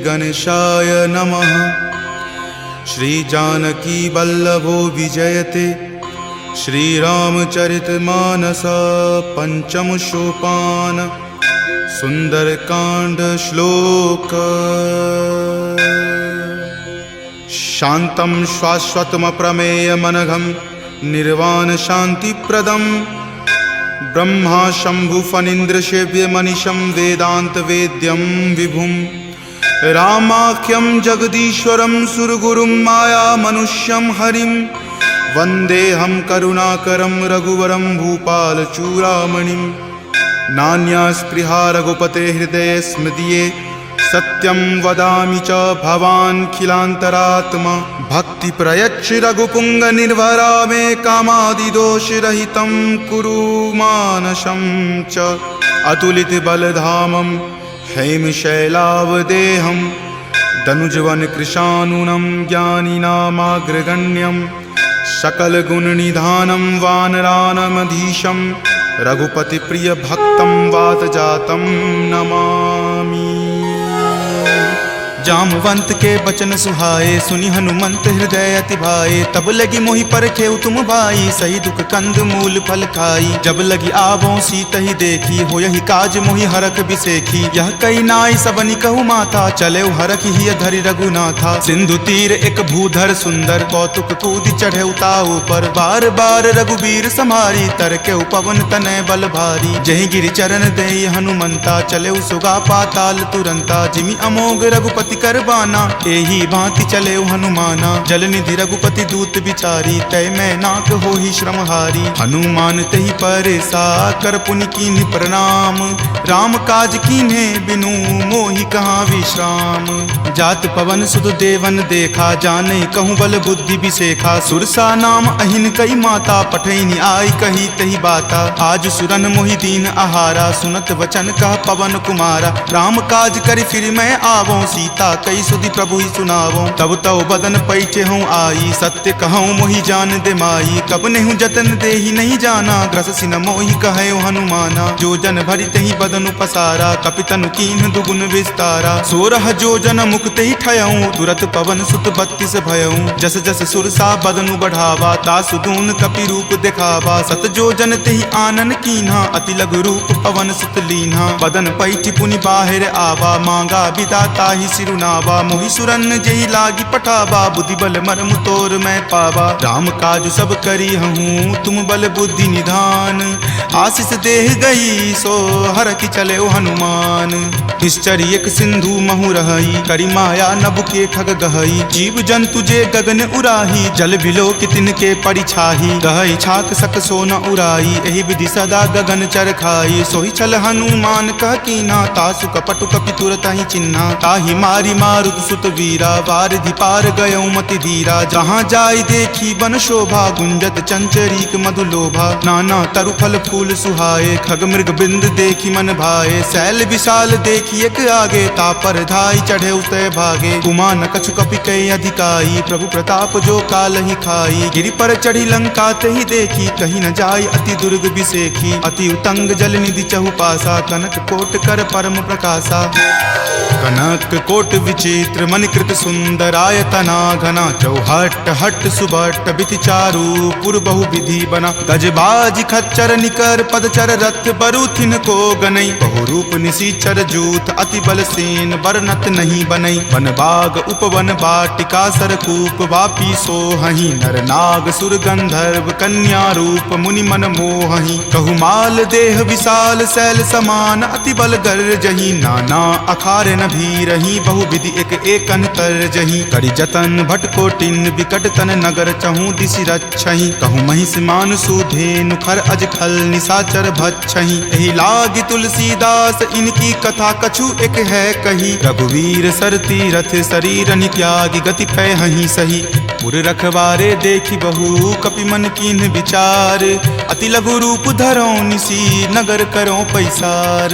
गणेशाय नमः। श्री जानकी वल्लभो विजयते श्रीरामचरितमानस पंचम सोपान सुंदरकांड श्लोक। शांतं शाश्वतमप्रमेयमनघं निर्वाण शांतिप्रदं ब्रह्मा शंभु फणीन्द्र सेव्यमनिशं वेदांत वेद्यं विभुं रामाख्यं जगदीश्वरं सुरगुरुं माया मनुष्यं हरिं वन्देऽहं करुणाकरं रघुवरं भूपालचूडामणिं। नान्या स्पृहा रघुपते हृदये स्मदीये सत्यं वदामि च भवान् खिलान्तरात्मा। भक्ति प्रयच्छ रघुपुंग निर्भरा मे कामादिदोषरहितं कुरु मानसं च। अतुलित बलधामं हेमशैलावदेहं दनुजवन कृशानुनं ज्ञानिनामाग्रगण्यं सकलगुणनिधानं वानरानमधीशं रघुपतिप्रियभक्तं वातजातं नमामि। जामवंत के बचन सुहाए सुनि हनुमंत हृदय अति भाए। तब लगी मोहि परखेउ तुम भाई सही दुख कंद मूल फल खाई। जब लगी आवों सीत ही देखी हो यही काज मोहि हरख बिसेखी। यह कई नाई सबनि कहु माथा चले हरख ही धरि रघुनाथा। सिंधु तीर एक भूधर सुंदर कौतुक कूद चढ़े ताऊ पर। बार बार रघुबीर समारी तर के पवन तनय बल भारी। जहि गिरि चरण देई हनुमंता चले सुगा पाताल तुरंता। जिमि अमोघ रघुपति करबाना एही भांति चले हनुमाना। जलनिधि रघुपति दूत बिचारी तय मैं नाक हो ही श्रमहारी। हनुमान तहि परेसा कर पुनि कीन्ह प्रणाम। राम काज कीन्हे बिनु मोहि कहाँ विश्राम। जात पवन सुत देवन देखा जाने कहूँ बल बुद्धि बिसेखा। सुरसा नाम अहिन कई माता पठैनी आई कही तही बाता। आज सुरन मोहि दीन आहारा सुनत वचन कह पवन कुमारा। राम काज करि फिर मैं आवों सीता कई सुधि प्रभु ही सुनावो। तब तव बदन पैठे हूँ आई सत्य कहूँ मोहि जान दे माई। कब नेहु जतन दे ही नहीं जाना ग्रस सिन मोहि कहे हनुमाना। जो जन भरि तहि बदन पसारा कपितनु कीन्ह दुगुन विस्तारा। 16 जो जन मुक्त ही ठयऊँ तुरत पवन सुत 32 भयऊँ। जस जस सुरसा बदनु बढ़ावा तासु दून कपि रूप दिखावा। सत जो जन तेहि आनन कीन्हा अति लघु रूप पवन सुत लीन्हा। बदन पैठि पुनि बाहिर आवा मांगा विदाता ही सिरुनावा। मोहि सुरन जेहि लागी पठावा बुद्धि बल मर्म तोर मैं पावा। राम काज सब करी हूँ तुम बल बुद्धि निधान। आशीष देह गई सो हर की चले हनुमान। निश्चरी एक सिंधु महु रही करी माया नभ के खग गहई। जीव जंतु जे गगन उराही जल बिलो कितिन के परिछाही। गहई छाक सक सो न उराई एहि विधि सदा गगन चर खाई। सोहि छल हनुमान कह कीन्हा तासु कपटु कपि तुरत ही चिन्हा। ताहि मारी मारुत सुत वीरा वारिधि पार गयौ मति धीरा। जहाँ जाय देखी बन शोभा गुंजत चंचरीक मधु लोभा। नाना तरु फल फूल सुहाए खग मृग बिंद देखी मन भाए। शैल विशाल देखी एक आगे तापर धाई चढ़े उतय भागे। कुमान कछु कपि कई अधिकाई प्रभु प्रताप जो काल ही खाई। गिरि पर चढ़ी लंका तहि देखी कहीं न जाय अति दुर्ग बिसेखी। अति उतंग जल निधि चहुपासा कनक कोट कर परम प्रकाशा। कनक कोट विचित्र मणिकृत सुंदरायतना घना। चौहट हट सुबट बिति चारु पुर बहु विधि बना। गजबाज खच्चर निकर पदचर रथ बरुथिन को गनई। बहुरूप निशिचर जूथ अति बल सेन बरनत नहीं बनई। वन बाग उपवन बाटिका सरकूप वापी सोहहि। नर नाग सुर गंधर्व कन्या रूप मुनि मन मोहहि। कहु माल देह विशाल शैल समान अति बल गर्जहि। नाना अखारे न भीरहि बहु विधि एक एकन तरजहि। करि जतन भट कोटिन विकट तन नगर चहु दिशि रक्षहि। कहु महिष मान सुधेनु खर अज खल निशाचर भक्षहि। एहि लागी तुलसीदास इनकी कथा कछु एक है कही। रघुवीर सर तीरथ शरीर नित्यागी गति पैहि सही। पुर रखवारे देखी बहु कपि मन कीन्ह विचार। अति लघु रूप धरो निसी नगर करो पैसार।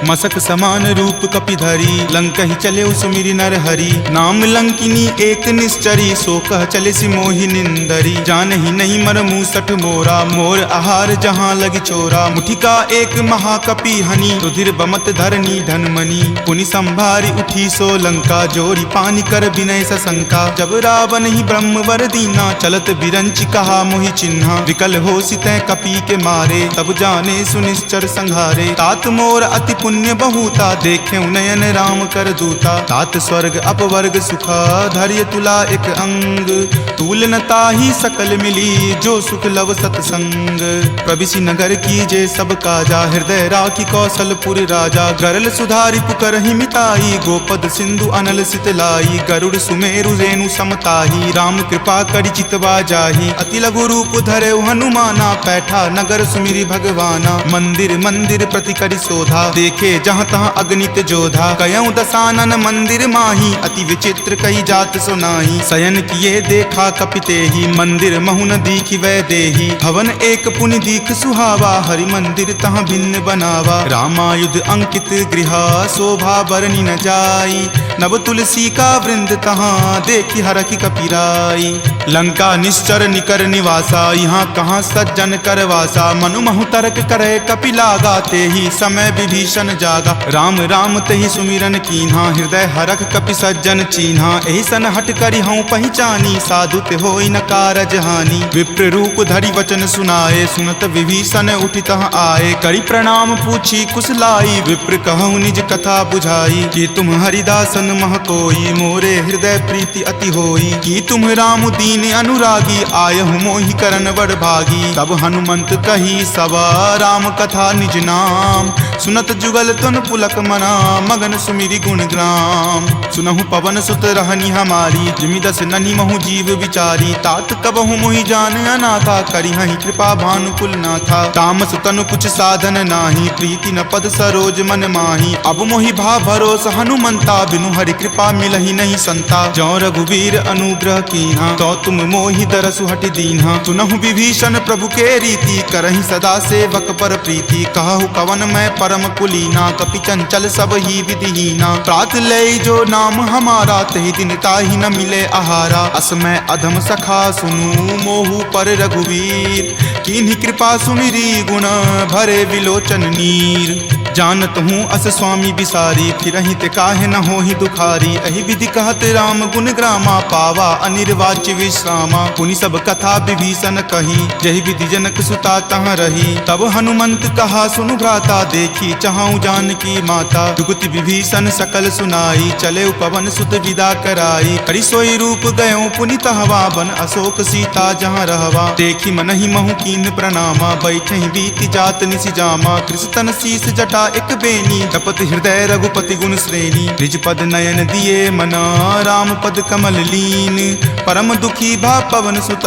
मसक समान रूप कपि धरी लंकहि चले सुमिरि नर हरि। नाम लंकिनी एक निश्चरी सो कह चले सि मोहि निंदरी। जानहि नहीं मर मूसठ मोरा मोर आहार जहाँ लगी चोरा। मुठिका एक महाकपि हनि ही रुधिर बमत धरनी धनमनी। पुनि संभारी उठी सो लंका, जोरी पानी कर विनय सशंका। जब रावण ही ब्रह्म वर दीना, चलत बिरंच कहा मोहि चिन्हा। विकल हो सितै कपि के मारे, तब जाने सुनिश्चर संघारे। तात मोर अति पुण्य बहुता, देखे नयन राम कर दूता। तात स्वर्ग अपवर्ग सुखा, धैर्य तुला एक अंग। तूल न ताहि सकल मिली, जो सुख लव सतसंग। प्रविशि नगर की जे सब काजा, हृदय राखी कौशलपुर राजा। गरल सुधारि पुकरहि मिताई, गोपद सिंधु अनल सितलाई। गरुड़ सुमेरु रेणु समताही, राम कृपा करि चितवा जाही। अति लघु रूप धरे हनुमाना, पैठा नगर सुमिरि भगवाना। मंदिर मंदिर प्रति करि शोधा, देखे जहाँ तहाँ अगणित जोधा। कयऊँ दसानन मंदिर माही, अति विचित्र कई जात सुनाही। शयन किए देखा कपितेहि, मंदिर महुन दीखि वै देही। भवन एक पुनि दीख सुहावा, हरि मंदिर तहाँ भिन्न बनावा। रामायुध अंकित गृहा, शोभा बरनि न जाई। नव तुलसी का वृंद तहाँ, देखि हरखि कपिराई। लंका निश्चर निकर निवासा, यहाँ कहाँ सज्जन करवासा। मनु महु तर्क करे कपि लागा, तेहि समय विभीषण जागा। राम राम तेहि सुमिरन कीन्हा, हृदय हरख कपि सज्जन चीन्हा। एहि सन हट करि हऊँ पहचानी, साधु ते होई न कारज हानि। विप्र रूप धरि वचन सुनाए, सुनत विभीषण उठि तहाँ आए। करि प्रणाम पूछी कुशलाई, विप्र कहूँ निज कथा बुझाई। कि तुम हरिदासन मह कोई, मोरे हृदय प्रीति अति होई। कि तुम राम दीन अनुरागी, आयहु मोहि करन बड़ भागी। तब हनुमंत कही सवा, राम कथा निज नाम। सुनत जुगल तुन पुलक मना, मगन सुमिरि गुण ग्राम। सुनहु पवन सुत रहनी हमारी, जिमि दस ननि महु जीव विचारी। तात कबहु मोहि जान अनाथा, करिहहि कृपा भानुकुल नाथा। तामस तनु कुछ साधन नाही, प्रीति न पद सरोज मन माही। अब मोहि भा भरोस हनुमंता, बिनु हरि कृपा मिलहि नहीं संता। जौ रघुवीर अनुग्रह कीन्हा, तो तुम मोहि दरसु हटि दीन्हा। सुनहु विभीषण प्रभु के रीति, करहि सदा सेवक पर प्रीति। कहु कवन मैं परम कुलीना, कपि चंचल सब ही विधिहीना। प्रात लय जो नाम हमारा, तहि दिन ताहि न मिले आहारा। अस मैं अधम सखा सुनु, मोहु पर रघुवीर। किन्हि कृपा सुमिरी, गुण भरे विलोचन नीर। जानत हूँ अस स्वामी बिसारी, फिरहि ते काहे न होहि दुखारी। एहि विधि कहत राम गुण ग्रामा, पावा अनिर्वाच्य विश्रामा। पुनि सब कथा विभीषण कही, जहि विधि जनक सुता तहाँ रही। तब हनुमंत कहा सुनु भ्राता, देखी चाहूँ जानकी माता। जुगति विभीषण सकल सुनाई, चले पवन सुत विदा कराई। हरि सोई रूप गयो पुनि तहवा, बन अशोक सीता जहाँ रहवा। देखी मनहि महु कीन प्रणामा, बैठे बीति जात निसि जामा। कृष्ण शीस जटा एक बेनी, तपत हृदय रघुपति गुण श्रेणी। निज पद नयन दिए मना, राम पद कमल लीन। परम दुखी भा पवन सुत,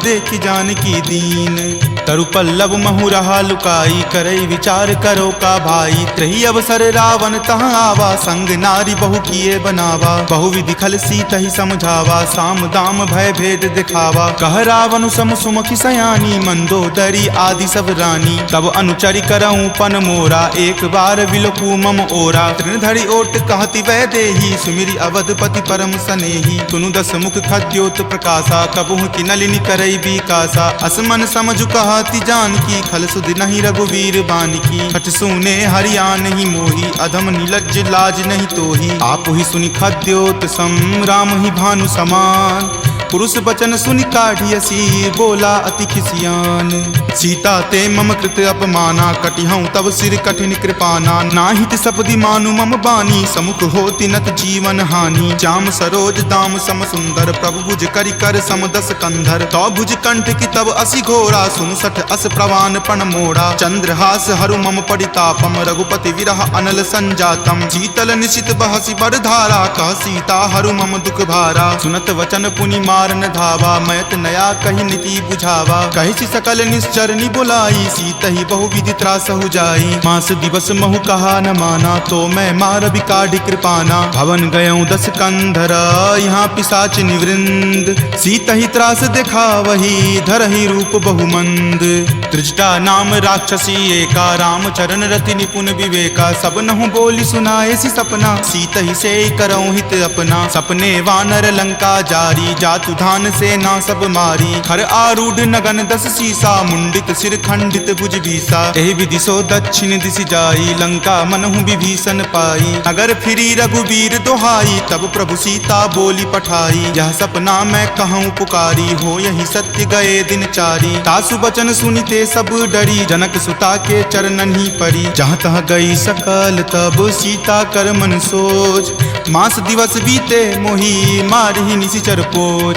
देखि जानकी दीन। तरु पल्लव महु रहा लुकाई, करई विचार करो का भाई। त्रही अवसर रावण तहाँ आवा, संग नारी बहु किए बनावा। बहु विधि खल सीतहि समझावा, साम दाम भय भेद दिखावा। कह रावण सम सुमुखि सयानी, मंदोदरी आदि सब रानी। तब अनुचरि करऊँ पन मोरा, एक बार विलोकू मम ओरा। तृण धरि ओट कहति वै देही, सुमिरि अवधपति परम सनेही। सुनु दस मुख खद्योत प्रकाशा, कबहुँ कि नलिनी करई बिकासा। असमन समझु कहति जानकी, खल सुधि नहीं रघुवीर बानकी। हठ सुने हरियान ही मोही, अधम नीलज्ज लाज नहीं तोही। आप ही सुनि खद्योत सम, राम ही भानु समान। पुरुष बचन सुनि काढ़ियसी, बोला अति खिसियान। सीता ते मम कृत अपमाना, कटिहऊँ तब सिर कठिन कृपाना। नाहित सपदि मानु मम बानी, समुख होति नत जीवन हानि। श्याम सरोज दाम सम सुंदर, प्रभु भुज करि कर सम दस कंधर। तो भुज कंठ की तब असि घोरा, सुन सठ अस प्रवान पण मोड़ा। चंद्रहास हरु मम परितापम, रघुपति विरह अनल संजातम। शीतल निशित बहसि बड़ धारा, कह सीता हरु मम दुख भारा। सुनत वचन पुनि मारन धावा, मयत नया कही नीति बुझावा। कहि सकल निश्चरनी बुलाई, सीत ही बहु विधि त्रासहु जाई। मास दिवस महु कहा न माना, तो मैं मार बिकाढ़ कृपाना। भवन गयऊँ दस कंधरा, यहाँ पिशाच निवृंद। सीत ही त्रास देखा वही, धरहि रूप बहुमंद। त्रिजटा नाम राक्षसी एका, राम चरण रति निपुण विवेका। सब नहु बोली सुनाए सी सपना, सीत ही से करऊँ हित अपना। सपने वानर लंका जारी, जात जातु धान सेना सब मारी। खर आरूढ़ नगन 10 सीसा, मुंडित सिर खंडित भुज भीसा। एहि विधि सो दक्षिण दिश जाई, लंका मनहु विभीषण पाई। नगर फिरी रघुबीर दोहाई, तब प्रभु सीता बोली पठाई। यह सपना मैं कहूँ पुकारी, हो यही सत्य गए दिन चारी। तासु बचन सुनिते सब डरी, जनक सुता के चरणन ही परी। जहाँ तहाँ गई सकल तब सीता कर मन सोच, मास दिवस बीते मोही मारही निशिचर पोच।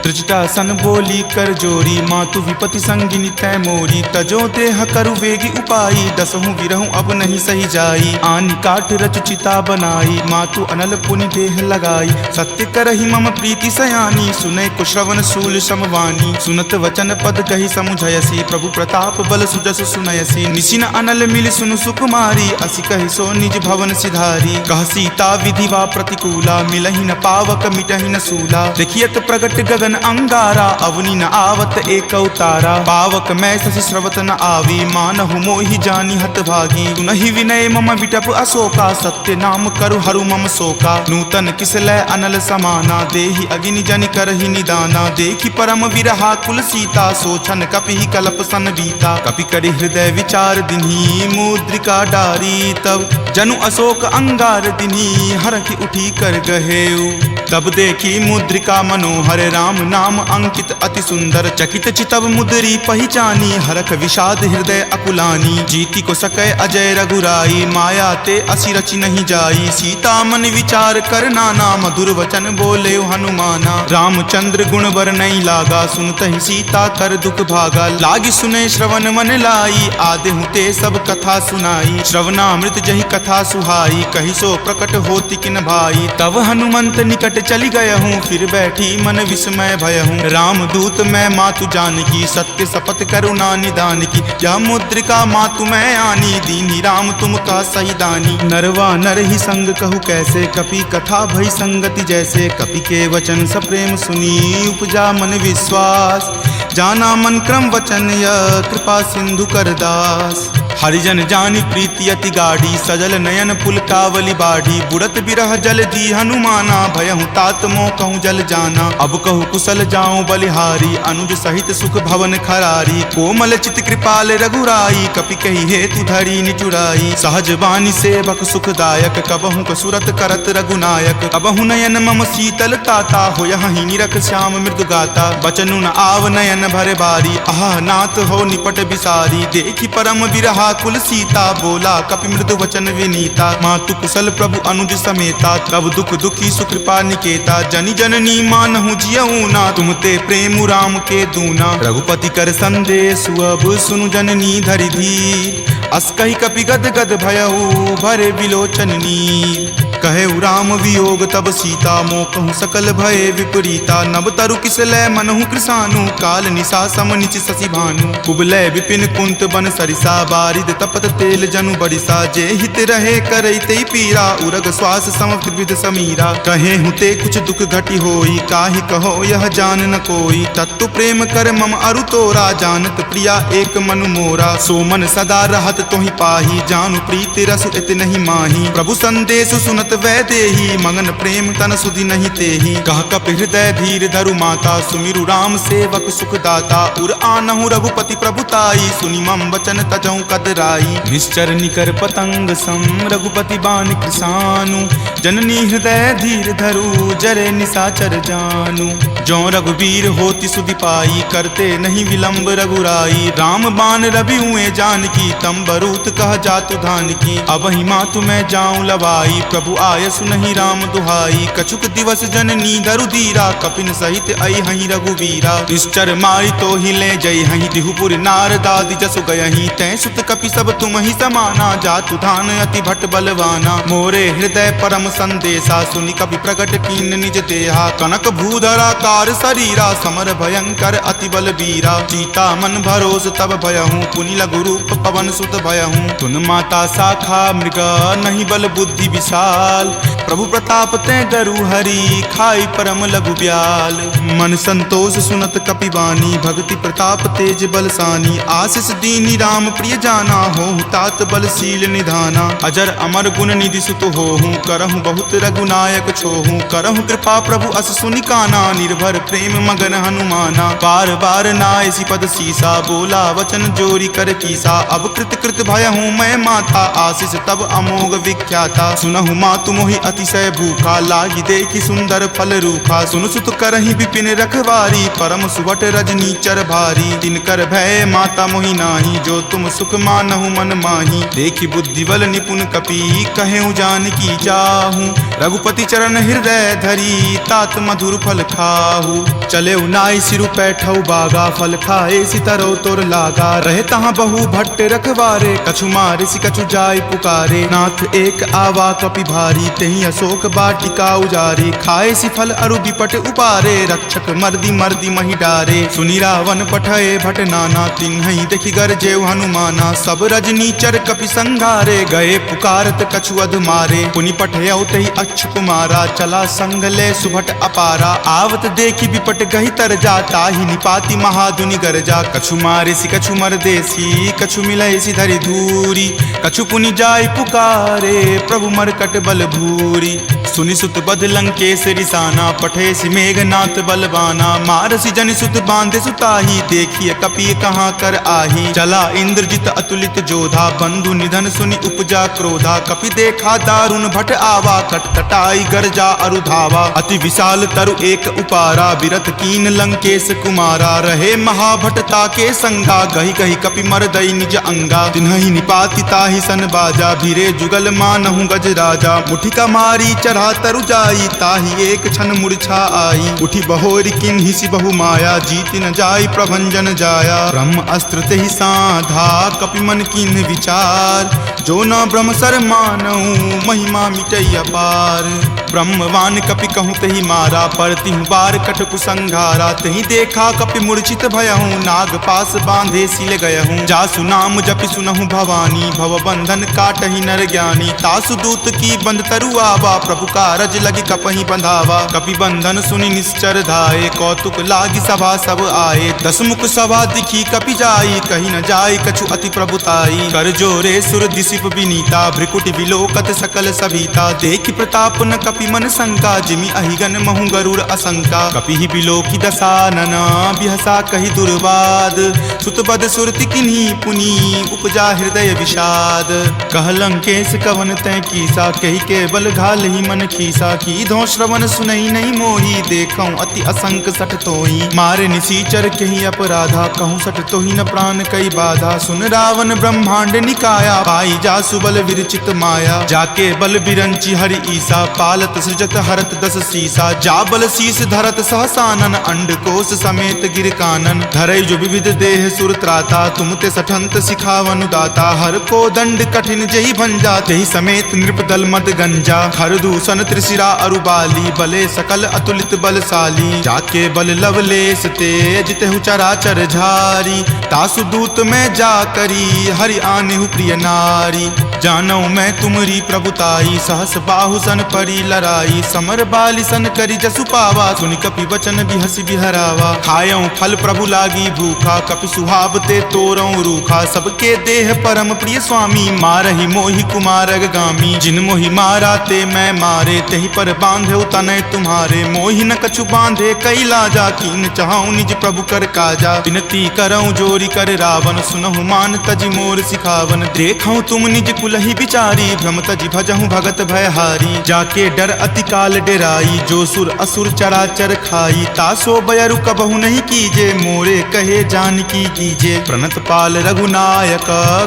त्रिजटा सन बोली कर जोरी, मातु विपति संगिनी तै मोरी। तजो देह करु वेगी उपाई, दसहु विरहु अब नहीं सही जाई। आनि काट रच चिता बनाई, मातु अनल पुनि देह लगाई। सत्य करहि मम प्रीति सयानी, सुनै कुश्रवण शूल समवानी। सुनत वचन पद कहि समुझयसी, प्रभु प्रताप बल सुजस सुनयसी। निशिन अनल मिल सुनु सुकुमारी, असि कहि सो निज भवन सिधारी। कह सीता विधिवा प्रतिकूला, मिलहि न पावक मिटहि न सूला। देखियत प्रगट गगन अंगारा, अवनि न आवत एक अवतारा। पावक मैं शशि स्रवत न आवी, मानहु मोहि जानी हत भागी। सुनहि विनय मम विटप अशोका, सत्य नाम करु हरु मम शोका। नूतन किसलै अनल समाना, देहि अगिनि जनि करहि निदाना। देखि परम विरहा कुल सीता, सोचन कपि कलप सन बीता। कपि करि हृदय विचार दिन्ही, मुद्रिका डारी। तब जनु अशोक अंगार दिन्ही, हरखि उठी कर गहेऊ। तब देखी मुद्रिका मनोहर, राम नाम अंकित अति सुंदर। चकित चितव मुद्री पहचानी, हरख विषाद हृदय अकुलानी। जीति को सकै अजय रघुराई, माया ते असि रचि नहीं जाई। सीता मन विचार कर नाना, मधुर वचन बोले हनुमाना। रामचंद्र गुण वर नहीं लागा, सुनतहि सीता कर दुख भागा। लागी सुने श्रवण मन लाई, आदेहु ते सब कथा सुनाई। श्रवणामृत जहि कथा सुहाई, कहि सो प्रकट होति किन भाई। तब हनुमंत निकट चली गया हूँ, फिर बैठी मन विस्मय भय हूँ। राम दूत मैं मातु जानकी, सत्य शपथ करुणा निदान की। यह मुद्रिका मातु मैं आनी, दीनी राम तुम का सही दानी। नरवा नर ही संग कहु कैसे, कपि कथा भई संगति जैसे। कपि के वचन सप्रेम सुनी, उपजा मन विश्वास। जाना मन क्रम वचन यह, कृपा सिंधु कर दास। हरिजन जानी प्रीति अति गाढ़ी, सजल नयन पुलकावली बाढ़ी। बुड़त बिरह जल दी हनुमाना, भयहु तात मोह कहूँ जल जाना। अब कहूँ कुशल जाऊँ बलिहारी, अनुज सहित सुख भवन खरारी। कोमल चित कृपाल रघुराई, कपि कही हेतु धरी निचुराई। सहज बानी सेवक सुखदायक, कबहु कसुरत करत रघुनायक। कबहु नयन मम शीतल ताता, हो यहीं निरख श्याम मृदु गाता। बचनु न आव नयन भर बारी, आह नाथ हो निपट बिसारी। देखी परम विरहा कुल सीता, बोला कपि मृदु वचन विनीता। मातु कुशल प्रभु अनुज समेता, तब दुख दुखी सुकृपा निकेता। जनि जननी मानहु जियऊ ना, तुम ते प्रेम राम के दूना। रघुपति कर संदेश अब सुनु जननी धरि धीर। अस कहि कपि गद गद भयऊ, भरे विलोचन नीर। कहे राम वियोग तब सीता, मोह कहूँ सकल भय विपरीता। नब तरु किसलै मनहु कृसानु, काल निशा सम निच शशि भानु। कुबलै विपिन कुंत बन सरिसा, बारिद तपत तेल जनु बरिसा। जे हित रहे करैते पीरा, उरग श्वास सम त्रिविध समीरा। कहे हुते कुछ दुख घटी होई, काहि कहो यह जान न कोई। तत्व प्रेम कर मम अरु तोरा, जानत प्रिया एक मनु मोरा। सो मन सदा रहत तोहि पाही, जानु प्रीति रसु इत नहीं माही। प्रभु संदेश सुनत वै देही, मगन प्रेम तन सुधि नहीं तेही। कह कप हृदय धीर धरु माता, सुमिरु राम सेवक सुख दाता। उर आनहु रघुपति प्रभुताई, सुनि मम वचन तजहु कदराई। निश्चर निकर पतंग सम, रघुपति बान कृसानु। जननी हृदय धीर धरु, जरे निशाचर जानु। जो रघुवीर होति सुधि पाई, करते नहीं विलंब रघुराई। राम बान रवि हुए जानकी, तम बरूत कह जातु धान की। अब ही मातु मैं जाऊं लवाई, प्रभु आय सुनहि राम दुहाई। कछुक दिवस जननी धरु धीरा, कपिन सहित आई हहीं रघुवीरा। निश्चर मारी तो ही ले जई हहीं, दिहुपुर नारदादि जसु गयहीं। तै सुत कपि सब तुम ही समाना, जातु धान अति भट बलवाना। मोरे हृदय परम संदेशा, सुनि कपि प्रकट कीन निज देहा। कनक भूधरा कार शरीरा, समर भयंकर अति बलबीरा। सीता मन भरोस तब भयहूँ, पुनि लघु रूप पवन सुत भयहूँ। तुन माता शाखा मृगा, नहीं बल बुद्धि विशाल। प्रभु प्रताप ते गरु हरि, खाई परम लघु ब्याल। मन संतोष सुनत कपि बानी, भक्ति प्रताप तेज बलसानी। आशीष दीनी राम प्रिय जाना, होहु तात बलशील निधाना। अजर अमर गुण निधि सुत होहूँ, करहूँ बहुत रघुनायक छोहूँ। करहूँ कृपा प्रभु अस सुनि काना, निर्भय भर प्रेम मगन हनुमाना। बार बार नायसी पद सीसा, बोला वचन जोरी कर कीसा। अब कृत कृत भय हूँ मैं माता, आशीष तब अमोघ विख्याता। सुनहु मातु मोहि अतिशय भूखा, लागी देखी सुंदर फल रूखा। सुन सुत करहि विपिन रखवारी, परम सुवट रजनी चर भारी। तिनकर भय माता मोहि नाही, जो तुम सुख मानहु मन माही। देखी बुद्धि बल निपुण कपि, कहेउ जानकी चाहूं। रघुपति चरण हृदय धरी, तात मधुर फल खाहू। चले नाई सिरु पैठौ बागा, फल खाए सितरो तोर लागा। रहे तहाँ बहु भट्ट रखवारे, कछु मारे सि कछु जाय पुकारे। नाथ एक आवा कपि भारी, तेहि अशोक बाटिका उजारे। खाए सि फल अरु विपट उपारे, रक्षक मर्दी मर्दी महि डारे। सुनि रावण पठय भट नाना, तिन्हि देखि गरजेउ हनुमाना। सब रजनी चर कपि संघारे, गए पुकारत कछु अध मारे। पुनि पठयउ तहि अक्षुप मारा, चला संग ले सुभट अपारा। आवत देखि विपट गहि तर जा, ताहि निपाति महाधुनि गरजा। कछु मारे सि कछु मरदेसी, कछु मिलय सि धरि धूरी। कछु पुनि जाय पुकारे, प्रभु मरकट बल भूरी। सुनि सुत बध लंकेश रिसाना, पठे सि मेघनाथ बलवाना। मारसि जनि सुत बांधे सुताही, देखिए कपि कहाँ कर आही। चला इंद्रजित अतुलित जोधा, बंधु निधन सुनि उपजा क्रोधा। कपि देखा दारुण भट आवा, कटकटाई गरजा अरु धावा। अति विशाल तरु एक उपारा, विरत कीन लंकेश कुमारा। रहे महाभटता के संगा, गहि गहि कपि मरदई निज अंगा। तिन्हि निपाति ताहि सन बाजा, भीरे जुगल मानहु गज राजा। मुठिका मारी चढ़ा तरु जाई, ताहि एक क्षण मूर्छा आई। उठी बहोरी किन्हि सि बहु माया, जीति न जाई प्रभंजन जाया। ब्रह्म अस्त्र तेहि साधा, कपि मन किन्ह विचार। जो न ब्रह्म सर मानहु, महिमा मिटई अपार। ब्रह्मवान कपि कहूँ तेहि मारा, पर तिहु बार कटकु संघारा। तेहि देखा कपि मूर्छित भयहूँ, नाग पास बांधे सिल गयहूँ। जासु नाम जपि सुनहु भवानी, भव बंधन काटहि नर ज्ञानी। तासु दूत की बंध तरु आवा, प्रभु कारज लगी कपहि बंधावा। कपि बंधन सुनि निश्चर धाये, कौतुक लागी सभा सब आए। दस मुख सभा दिखी कपि जाई, कही न जाय कछु अति प्रभुताई। कर जोरे सुर दिसिप विनीता, भ्रिकुटि विलोकत सकल सभीता। देखि प्रताप न कपि मन शंका, जिमि अहिगन महु गरुड़ असंका। कपि ही बिलोकी दसानन, बिहसा कहि दुर्वाद। सुतबद सुरति किन्ही पुनि, उपजा हृदय विषाद। कह लंकेश कवन तै कीसा, कहि के बल घाल ही मन खीसा। की धो श्रवण सुनई नहीं मोही, देखऊं अति असंक सठ तोही। मारे निसीचर कहि अपराधा, कहूँ सठ तोही न प्राण कई बाधा। सुन रावण ब्रह्मांड निकाया, पाई जासु बल विरचित माया। जाके बल बिरंची हरि ईसा, पालत सृजत हरत दस सीसा। जा बल शीस धरत सहसानन, अंडकोश समेत गिर कानन। धरई जो विविध देह सुर त्राता, तुम ते सठंत सिखावनु दाता। हर को दंड कठिन जहि भंजा, तेहि समेत नृप दल मद गंजा। हर दूषण त्रिशिरा अरुबाली, बले सकल अतुलित बलशाली। जाके बल लवलेश तेज, तेहु चराचर झारी। तासु दूत में जा करी, हरि आनेहु प्रिय नारी। जानौ मैं तुमरी प्रभुताई, सहस बाहु सन परी लराई। समर बाली सन करी जसु पावा, सुनि कपि वचन बिहसि बिहरावा। खायऊं फल प्रभु लागी भूखा, कपि सुहावते तोरऊं रूखा। सबके देह परम प्रिय स्वामी, मारहि मोहि कुमारग गामी। जिन मोहि मारा ते मैं मारे, तेहि पर बांधे तनय तुम्हारे। मोहि न कछु बांधे कई लाजा, कीन चाहूं निज प्रभु कर काजा। विनती करऊं जोरी कर रावण, सुनहु मान तजि मोर सिखावन। देखऊं तुम निज कुलहि बिचारी, भ्रम तजि भजहूं भगत भयहारी। जाके डर अति काल डेराई, जो सुर असुर चराचर खाई। तासो बयरु कबहु नहीं कीजे, मोरे कहे जानकी कीजे। प्रणत पाल रघुनायक,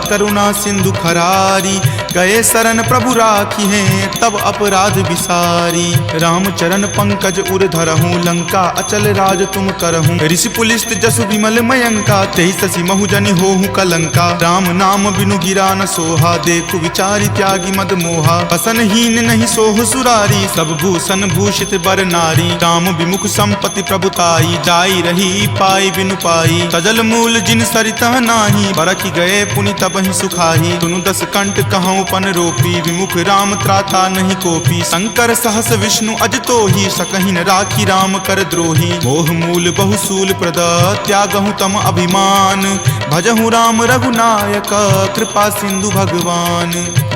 करुणा सिंधु खरारी। गए शरण प्रभु राखी हैं, तब अपराध विसारी। राम चरण पंकज उर धरहूं, लंका अचल राज तुम करहूं। ऋषि पुलिस्त जसु विमल मयंका, तेहि शशि महु जनि होहु कलंका। राम नाम बिनु गिरा न सोहा, देखु विचारी त्यागी मद मोहा। पसनहीन नहीं सोह सुरारी, सब भूषण भूषित बर नारी। राम विमुख संपत्ति प्रभुताई, जाई रही पाई बिनु पाई। सजल मूल जिन सरितह नाही, बरखि गए पुनि तबहि सुखाही। सुनु दस कंठ कहूँ पन रोपी, विमुख राम त्राता नहीं कोपी। शंकर सहस विष्णु अज तोही, सकहि न राखी राम कर द्रोही। मोह मूल बहुसूल प्रद, त्यागहु तम अभिमान। भजहु राम रघुनायक, कृपा सिंधु भगवान।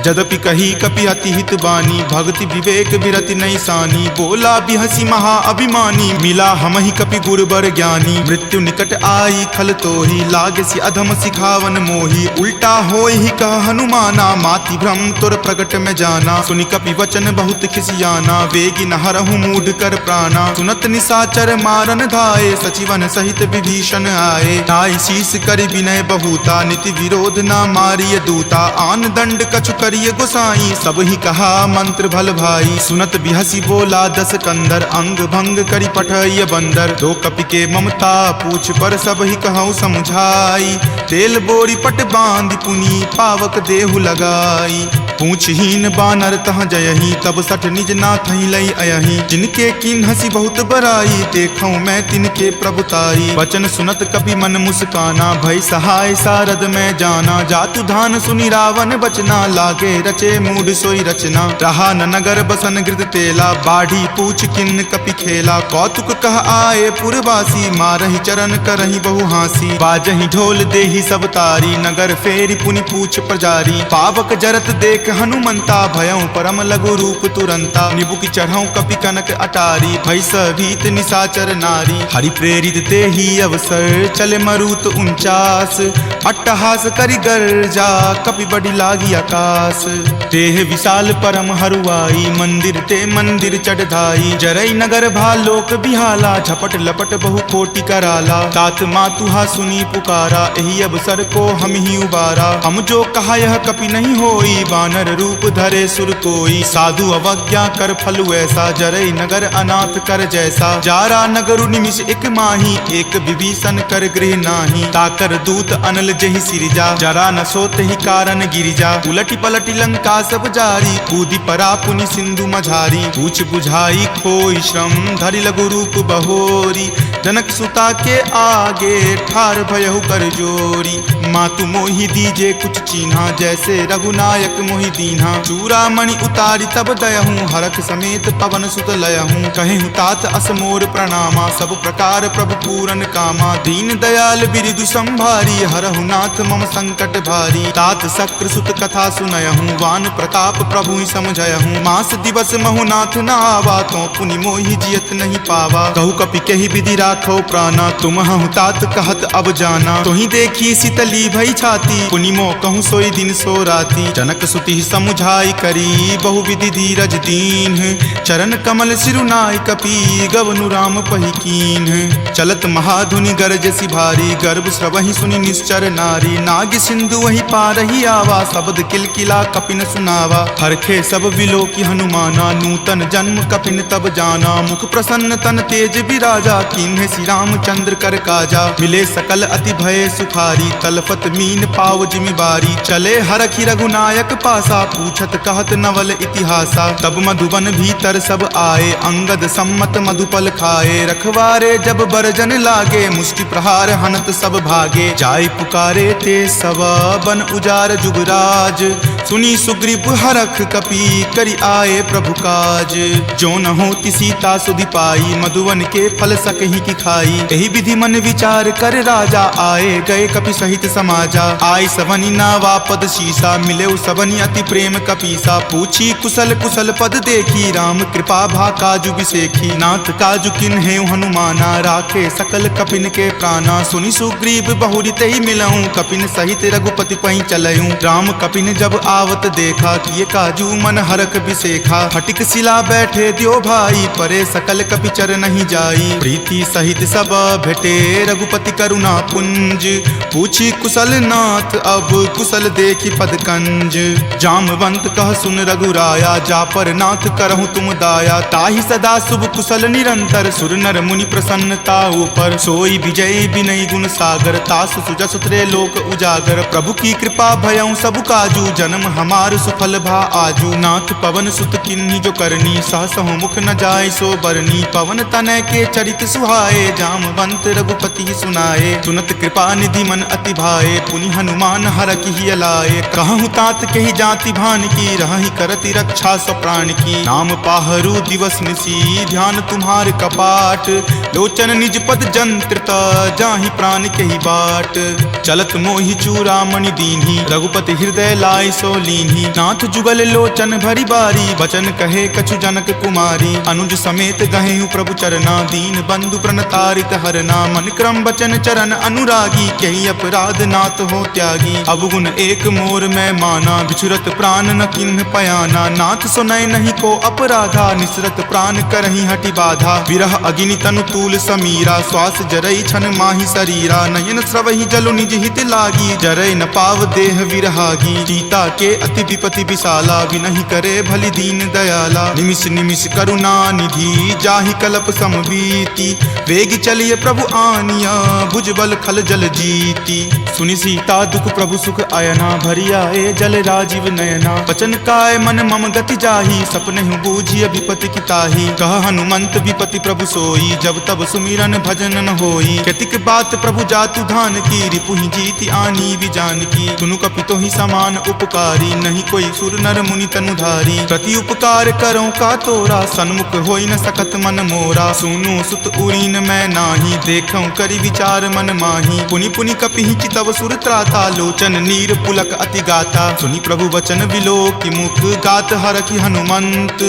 जदपि कही कपि अति हित बानी, भक्ति विवेक विरति नहीं सानी। बोला बिहसी महा अभिमानी, मिला हमहि कपि गुरबर ज्ञानी। मृत्यु निकट आई खल तोहि, लागे सि अधम सिखावन मोहि। उल्टा होय ही कह हनुमाना, माति भ्रम तुर प्रगट में जाना। सुनि कपि वचन बहुत खिसियाना, वेगी न हरहु मूढ़ कर प्राणा। सुनत निशाचर मारन धाये, सचिवन सहित विभीषण आए। नाई शीस कर विनय बहुता, नीति विरोध न मारिय दूता। आन दंड कछु करिय गोसाई, सब ही कहा मंत्र भल भाई। सुनत बिहसी बोला दस कंदर, अंग भंग करि पठय बंदर। दो कपि के ममता पूछ पर, सब ही कहूँ समझाई। तेल बोरी पट बांध पुनी, पावक देहु लगाई। पूछहीन बानर तह जयही, तब सठ निज नाथ ही लई अयही। जिनके किन हसी बहुत बराई, देखूं मैं तिनके प्रभुताई। वचन सुनत कपि मन मुस्काना, भय सहाय सारद में जाना। जातु धान सुनि रावण बचना, लागे रचे मूढ़ सोई रचना। रहा न नगर बसन गृध तेला, बाढ़ी पूछ किन्न कपि खेला। कौतुक कह आए पुरवासी, मारहि चरण करहि बहु हासी। बाजहि ढोल देहि सब तारी, नगर फेरी पुनि पूछ प्रजारी। पावक जरत देख हनुमंता, भयं परम लघु रूप तुरंता। निबुक चढ़ऊ कपि कनक अटारी, भय भीत निशाचर नारी। हरि प्रेरित तेहि अवसर, चले मरुत 49। अट्टहास करि गर्जा, कपि बड़ी लागी आकाश। देह विशाल परम हरुआई, मंदिर ते मंदिर चढ़ धाई। जरई नगर भालोक बिहाला, झपट लपट बहु कोटि कराला। तात मातुहा सुनी पुकारा, एहि अवसर को हम ही उबारा। हम जो कहा यह कपि नहीं होई, बानर रूप धरे सुर कोई। साधु अवज्ञा कर फलु ऐसा, जरई नगर अनाथ कर जैसा। जारा नगरु निमिष एक माही, एक विभीषण कर गृह नाही। ताकर दूत अनल जहि सिरजा, जरा न सोते ही कारण गिरिजा। उलटी पलटी लंका सब जारी, कूदी परा पुनि सिंधु मझारी। पूछ बुझाई खोई श्रम, धरि लघु रूप बहोरी। जनक सुता के आगे, ठार भयहु कर जोरी। मातु मोहि दीजे कुछ चीन्हा, जैसे रघुनायक मोहि दीन्हा। चूड़ामणि उतारी तब दयहूँ, हरख समेत पवन सुत लयहूँ। कहेहु तात असमोर प्रणामा, सब प्रकार प्रभु पूरन कामा। दीन दयाल बिरिदु संभारी, हरहु नाथ मम संकट भारी। तात शक्र सुत कथा सुनयहूँ, वान प्रताप प्रभु ही समझयहूँ। मास दिवस महु नाथ न आवा, तो पुनि मोहि जियत नहीं पावा। कहु कपि कहि विधि राखो प्राणा, तुम हूँ तात कहत अब जाना। तोहि देखी शीतली भई छाती, पुनि मो कहूँ सोई दिन सो राती। जनक सुति समुझाई करी, बहु विधि धीरज दीन। चरण कमल सिरुनाई कपि, गवनु राम पहि कीन। चलत महाधुनि गरजसि भारी, गर्भ स्रवहि सुनि निश्चर नारी। नाग सिंधु वही पारहि आवा, शब्द किलकिला कपिन सुनावा। हरखे सब विलोकी हनुमाना, नूतन जन्म कपिन तब जाना। मुख प्रसन्न तन तेज विराजा, कीन्हे श्री रामचंद्र कर काजा। मिले सकल अति भय सुखारी, तलफत मीन पाव जिमिबारी। चले हरखि रघुनायक पासा, पूछत कहत नवल इतिहासा। तब मधुबन भीतर सब आए, अंगद सम्मत मधुपल खाए। रखवारे जब बरजन लागे, मुष्टि प्रहार हनत सब भागे। जाय पुकारे ते सब, बन उजार जुगराज। सुनी सुग्रीव हरख कपि, करि आए प्रभु काज। जो न होति सीता सुधि पाई, मधुवन के फल सकहि की खाई। एहि विधि मन विचार कर राजा, आए गए कपि सहित समाजा। आय सवनि नावा पद शीसा, मिले सबनि अति प्रेम कपीसा। पूछी कुशल कुशल पद देखी, राम कृपा भा काजु बिसेखी। नाथ काजु किन्हे हनुमाना, राखे सकल कपिन के प्राणा। सुनि सुग्रीव बहुरी तेहि मिलऊं, कपिन सहित रघुपति पहि चलऊं। राम कपिन जब आवत देखा, किए काजू मन हरख बिसेखा। फटिक सिला बैठे द्यो भाई, परे सकल कपि चर नहीं जाई। प्रीति सहित सब भेटे, रघुपति करुणा पुंज। पूछी कुशल नाथ, अब कुशल देखी पद कंज। जामवंत कह सुन रघुराया, जा पर नाथ करहु तुम दाया। ताहि सदा शुभ कुशल निरंतर, सुर नर मुनि प्रसन्नता ऊपर। सोई विजय विनय गुण सागर, तास सुजस त्रय लोक उजागर। प्रभु की कृपा भयं सब काजू, जन्म हमार सुफल भा आजू। नाथ पवन सुत किन्ही जो करनी, सहसहु मुख न जाय सो बरनी। पवन तनय के चरित सुहाए, जामवंत रघुपति सुनाए। सुनत कृपा निधि मन अति भाए, पुनि हनुमान हरखि लाए। कहूँ तात के ही ज्ञाति भान की, रही करती रक्षा स्वप्राण की। नाम पाहरू दिवस निसी, ध्यान तुम्हार कपाट, लोचन निज पद जंत्रित, जाहि प्राण के ही बाट। चलत मोहि चूड़ामणि दीन्ही, रघुपति हृदय लाय सो लीन्ही। नाथ जुगल लोचन भरी बारी, बचन कहे कछु जनक कुमारी। अनुज समेत गहेहु प्रभु चरना, दीन बंधु प्रणतारित हरना। मन क्रम बचन चरण अनुरागी, कही अपराध नाथ हो त्यागी। अवगुण एक मोर में माना, बिछुरत प्राण न किन्ह पयाना। नाथ सुनय नहीं को अपराधा, निसरत प्राण करही हटि बाधा। विरह अग्नि तनु तूल समीरा, श्वास जरई छन माही शरीरा। नयन स्रवहि जलु निज हित लागी, जरय न पाव देह विरहागी। सीता के अति विपति विशाला, विनहि करे भली दीन दयाला। निमिष निमिष करुणा निधि, जाहि कलप समबीति। वेग चलिए प्रभु आनिया, भुजबल खल जल जीति। सुनि सीता दुख प्रभु सुख अयना, भरी आए जल राजीव नयना। बचन काय मन मम गति जाहि, सपनेहु बूझिय विपति की ताहि। कह हनुमंत विपति प्रभु सोई, जब तब सुमिरन भजन न होई। केतिक बात प्रभु जातु धान की, रिपुहि जीति आनी विजान की। सुनु कपितो ही समान उपकारी, नहीं कोई सुर नर मुनि तनुधारी। प्रति उपकार करो का तोरा, सन्मुख होई न सकत मन मोरा। सुनु सुत उरीन मैं नाही, देखऊं करि विचार मन माही। पुनि पुनि कपिहि चितव सुर त्राता, लोचन नीर पुलक अति गाता। सुनि प्रभु वचन विलोकि मुख, गात हरखि हनुमंत।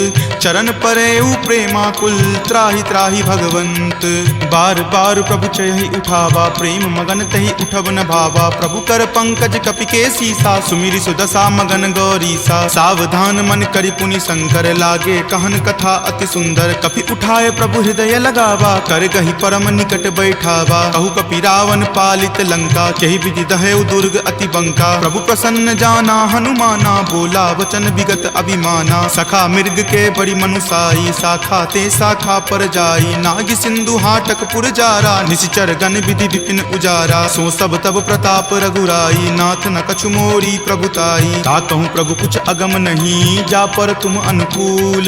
चरण परेउ प्रेमाकुल, त्राहि त्राहि भगवंत। बार बार प्रभु चयहि उठावा, प्रेम मगन तहि उठब न भावा। प्रभु कर पंकज कपि के सीसा, सुमिरि सुदशा मगन गौरीसा। सावधान मन करि पुनि शंकर, लागे कहन कथा अति सुंदर। कपि उठाए प्रभु हृदय लगावा, कर गहि परम निकट बैठावा। कहु कपि रावण पालित लंका, केहि विधि दहेउ दुर्ग अति बंका। प्रभु प्रसन्न जाना हनुमाना, बोला वचन विगत अभिमाना। सखा मृग के बड़ी मनुसाई, शाखा ते शाखा पर जाई। नाग सिंधु हाटक पुर जारा, निशिचर गण विधि विपिन उजारा। सो सब तब प्रताप रघुराई, नाथ न कछु मोरी प्रभुताई। ताकहु प्रभु कुछ अगम नहीं, जा पर तुम अनुकूल।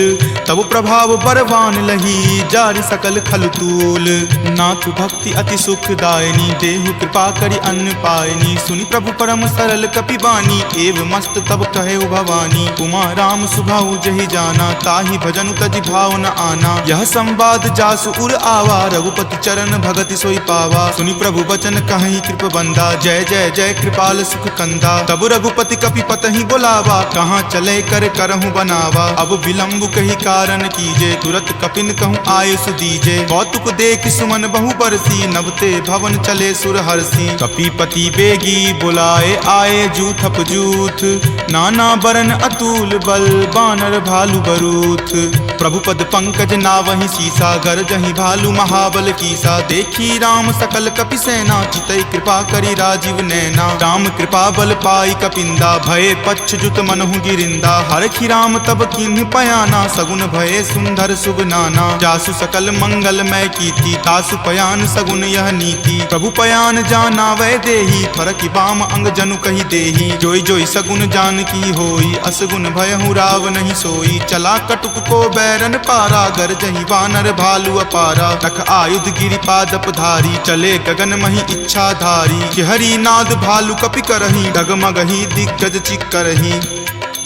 तब प्रभाव बरवान लही, जारि सकल खल तूल। नाथ भक्ति अति सुखदायनी, देहु कृपा करि अन्न पायनी। सुनि प्रभु परम सरल कपि बानी, एव मस्त तब कहे भवानी। उमा राम सुभाउ जहि जाना, ताहि भजनु तजि भाव न आना। यह संवाद जासु उर आवा, रघुपति चरण भगति सोई पावा। सुनि प्रभु वचन कहहि कृप बंदा, जय जय जय कृपाल सुख कंदा। तब रघुपति कपि पतहि बोलावा, कहाँ चले कर करहु बनावा। अब विलंब कही कारण कीजे, तुरत कपिन कहूँ आयुष दीजे। कौतुक देख सुमन बहु बरसी, नभते भवन चले सुर हरसी। कपिपति बेगी बुलाए, आए जूथप जूथ। नाना बरन अतुल बल, बानर भालु बरूथ। प्रभु पद पंकज नावहि सीसा, गरजहि भालु महाबल कीसा। देखी राम सकल कपि सेना, चितई कृपा करि राजीव नैना। राम कृपा बल पाई कपिंदा, भये पच्छ जुत मनहु गिरिंदा। हरखि राम तब किन्ह पयाना, सगुन भये सुंदर शुभ नाना। जासु सकल मंगलमय कीर्ति, तासु पयान सगुन यह नीति। प्रभु पयान जाना वै देही, फरकि बाम अंग जनु कहि देही। जोई जोई सगुन जान की होई, असगुन भयहु राव नहीं सोई। चला कटुक को बैरन पारा, गरजहि वानर भालु अपारा। रख आयुध गिरिपादप धारी, चले गगन मही इच्छा धारी। हरि नाद भालु कपि करही, डगमगहि दिग्गज चिक्करही।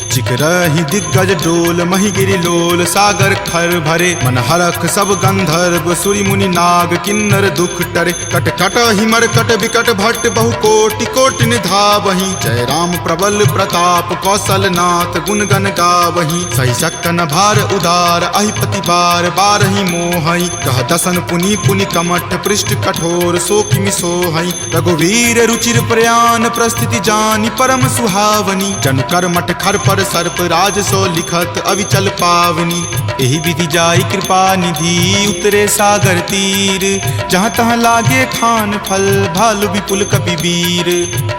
चिकरहि दिग्गज डोल, मही गिरि लोल। सागर खर भरे मन हरख, सब गंधर्व सुरि मुनि नाग। किन्नर दुख टरे, कट कट हिमर कट विकट भट्ट। बहु कोटि कोटि निधावहि, जय राम प्रबल प्रताप। कौशल नाथ गुण गण गावहि, सही सकन भार उदार। अहिपति बार बारहि मोहहि, कह दसन पुनि पुनि कमठ। पृष्ठ कठोर सो किमि सोहहि, रघुवीर रुचिर प्रयान। प्रस्थिति जानि परम सुहावनी, जनु कर्मठ खर पर सर्प। राज सो लिखत अविचल पावनी, एहि विधि जाई कृपा निधि। उतरे सागर तीर, जहाँ तहाँ लागे खान फल। भालु विपुल कपि वीर,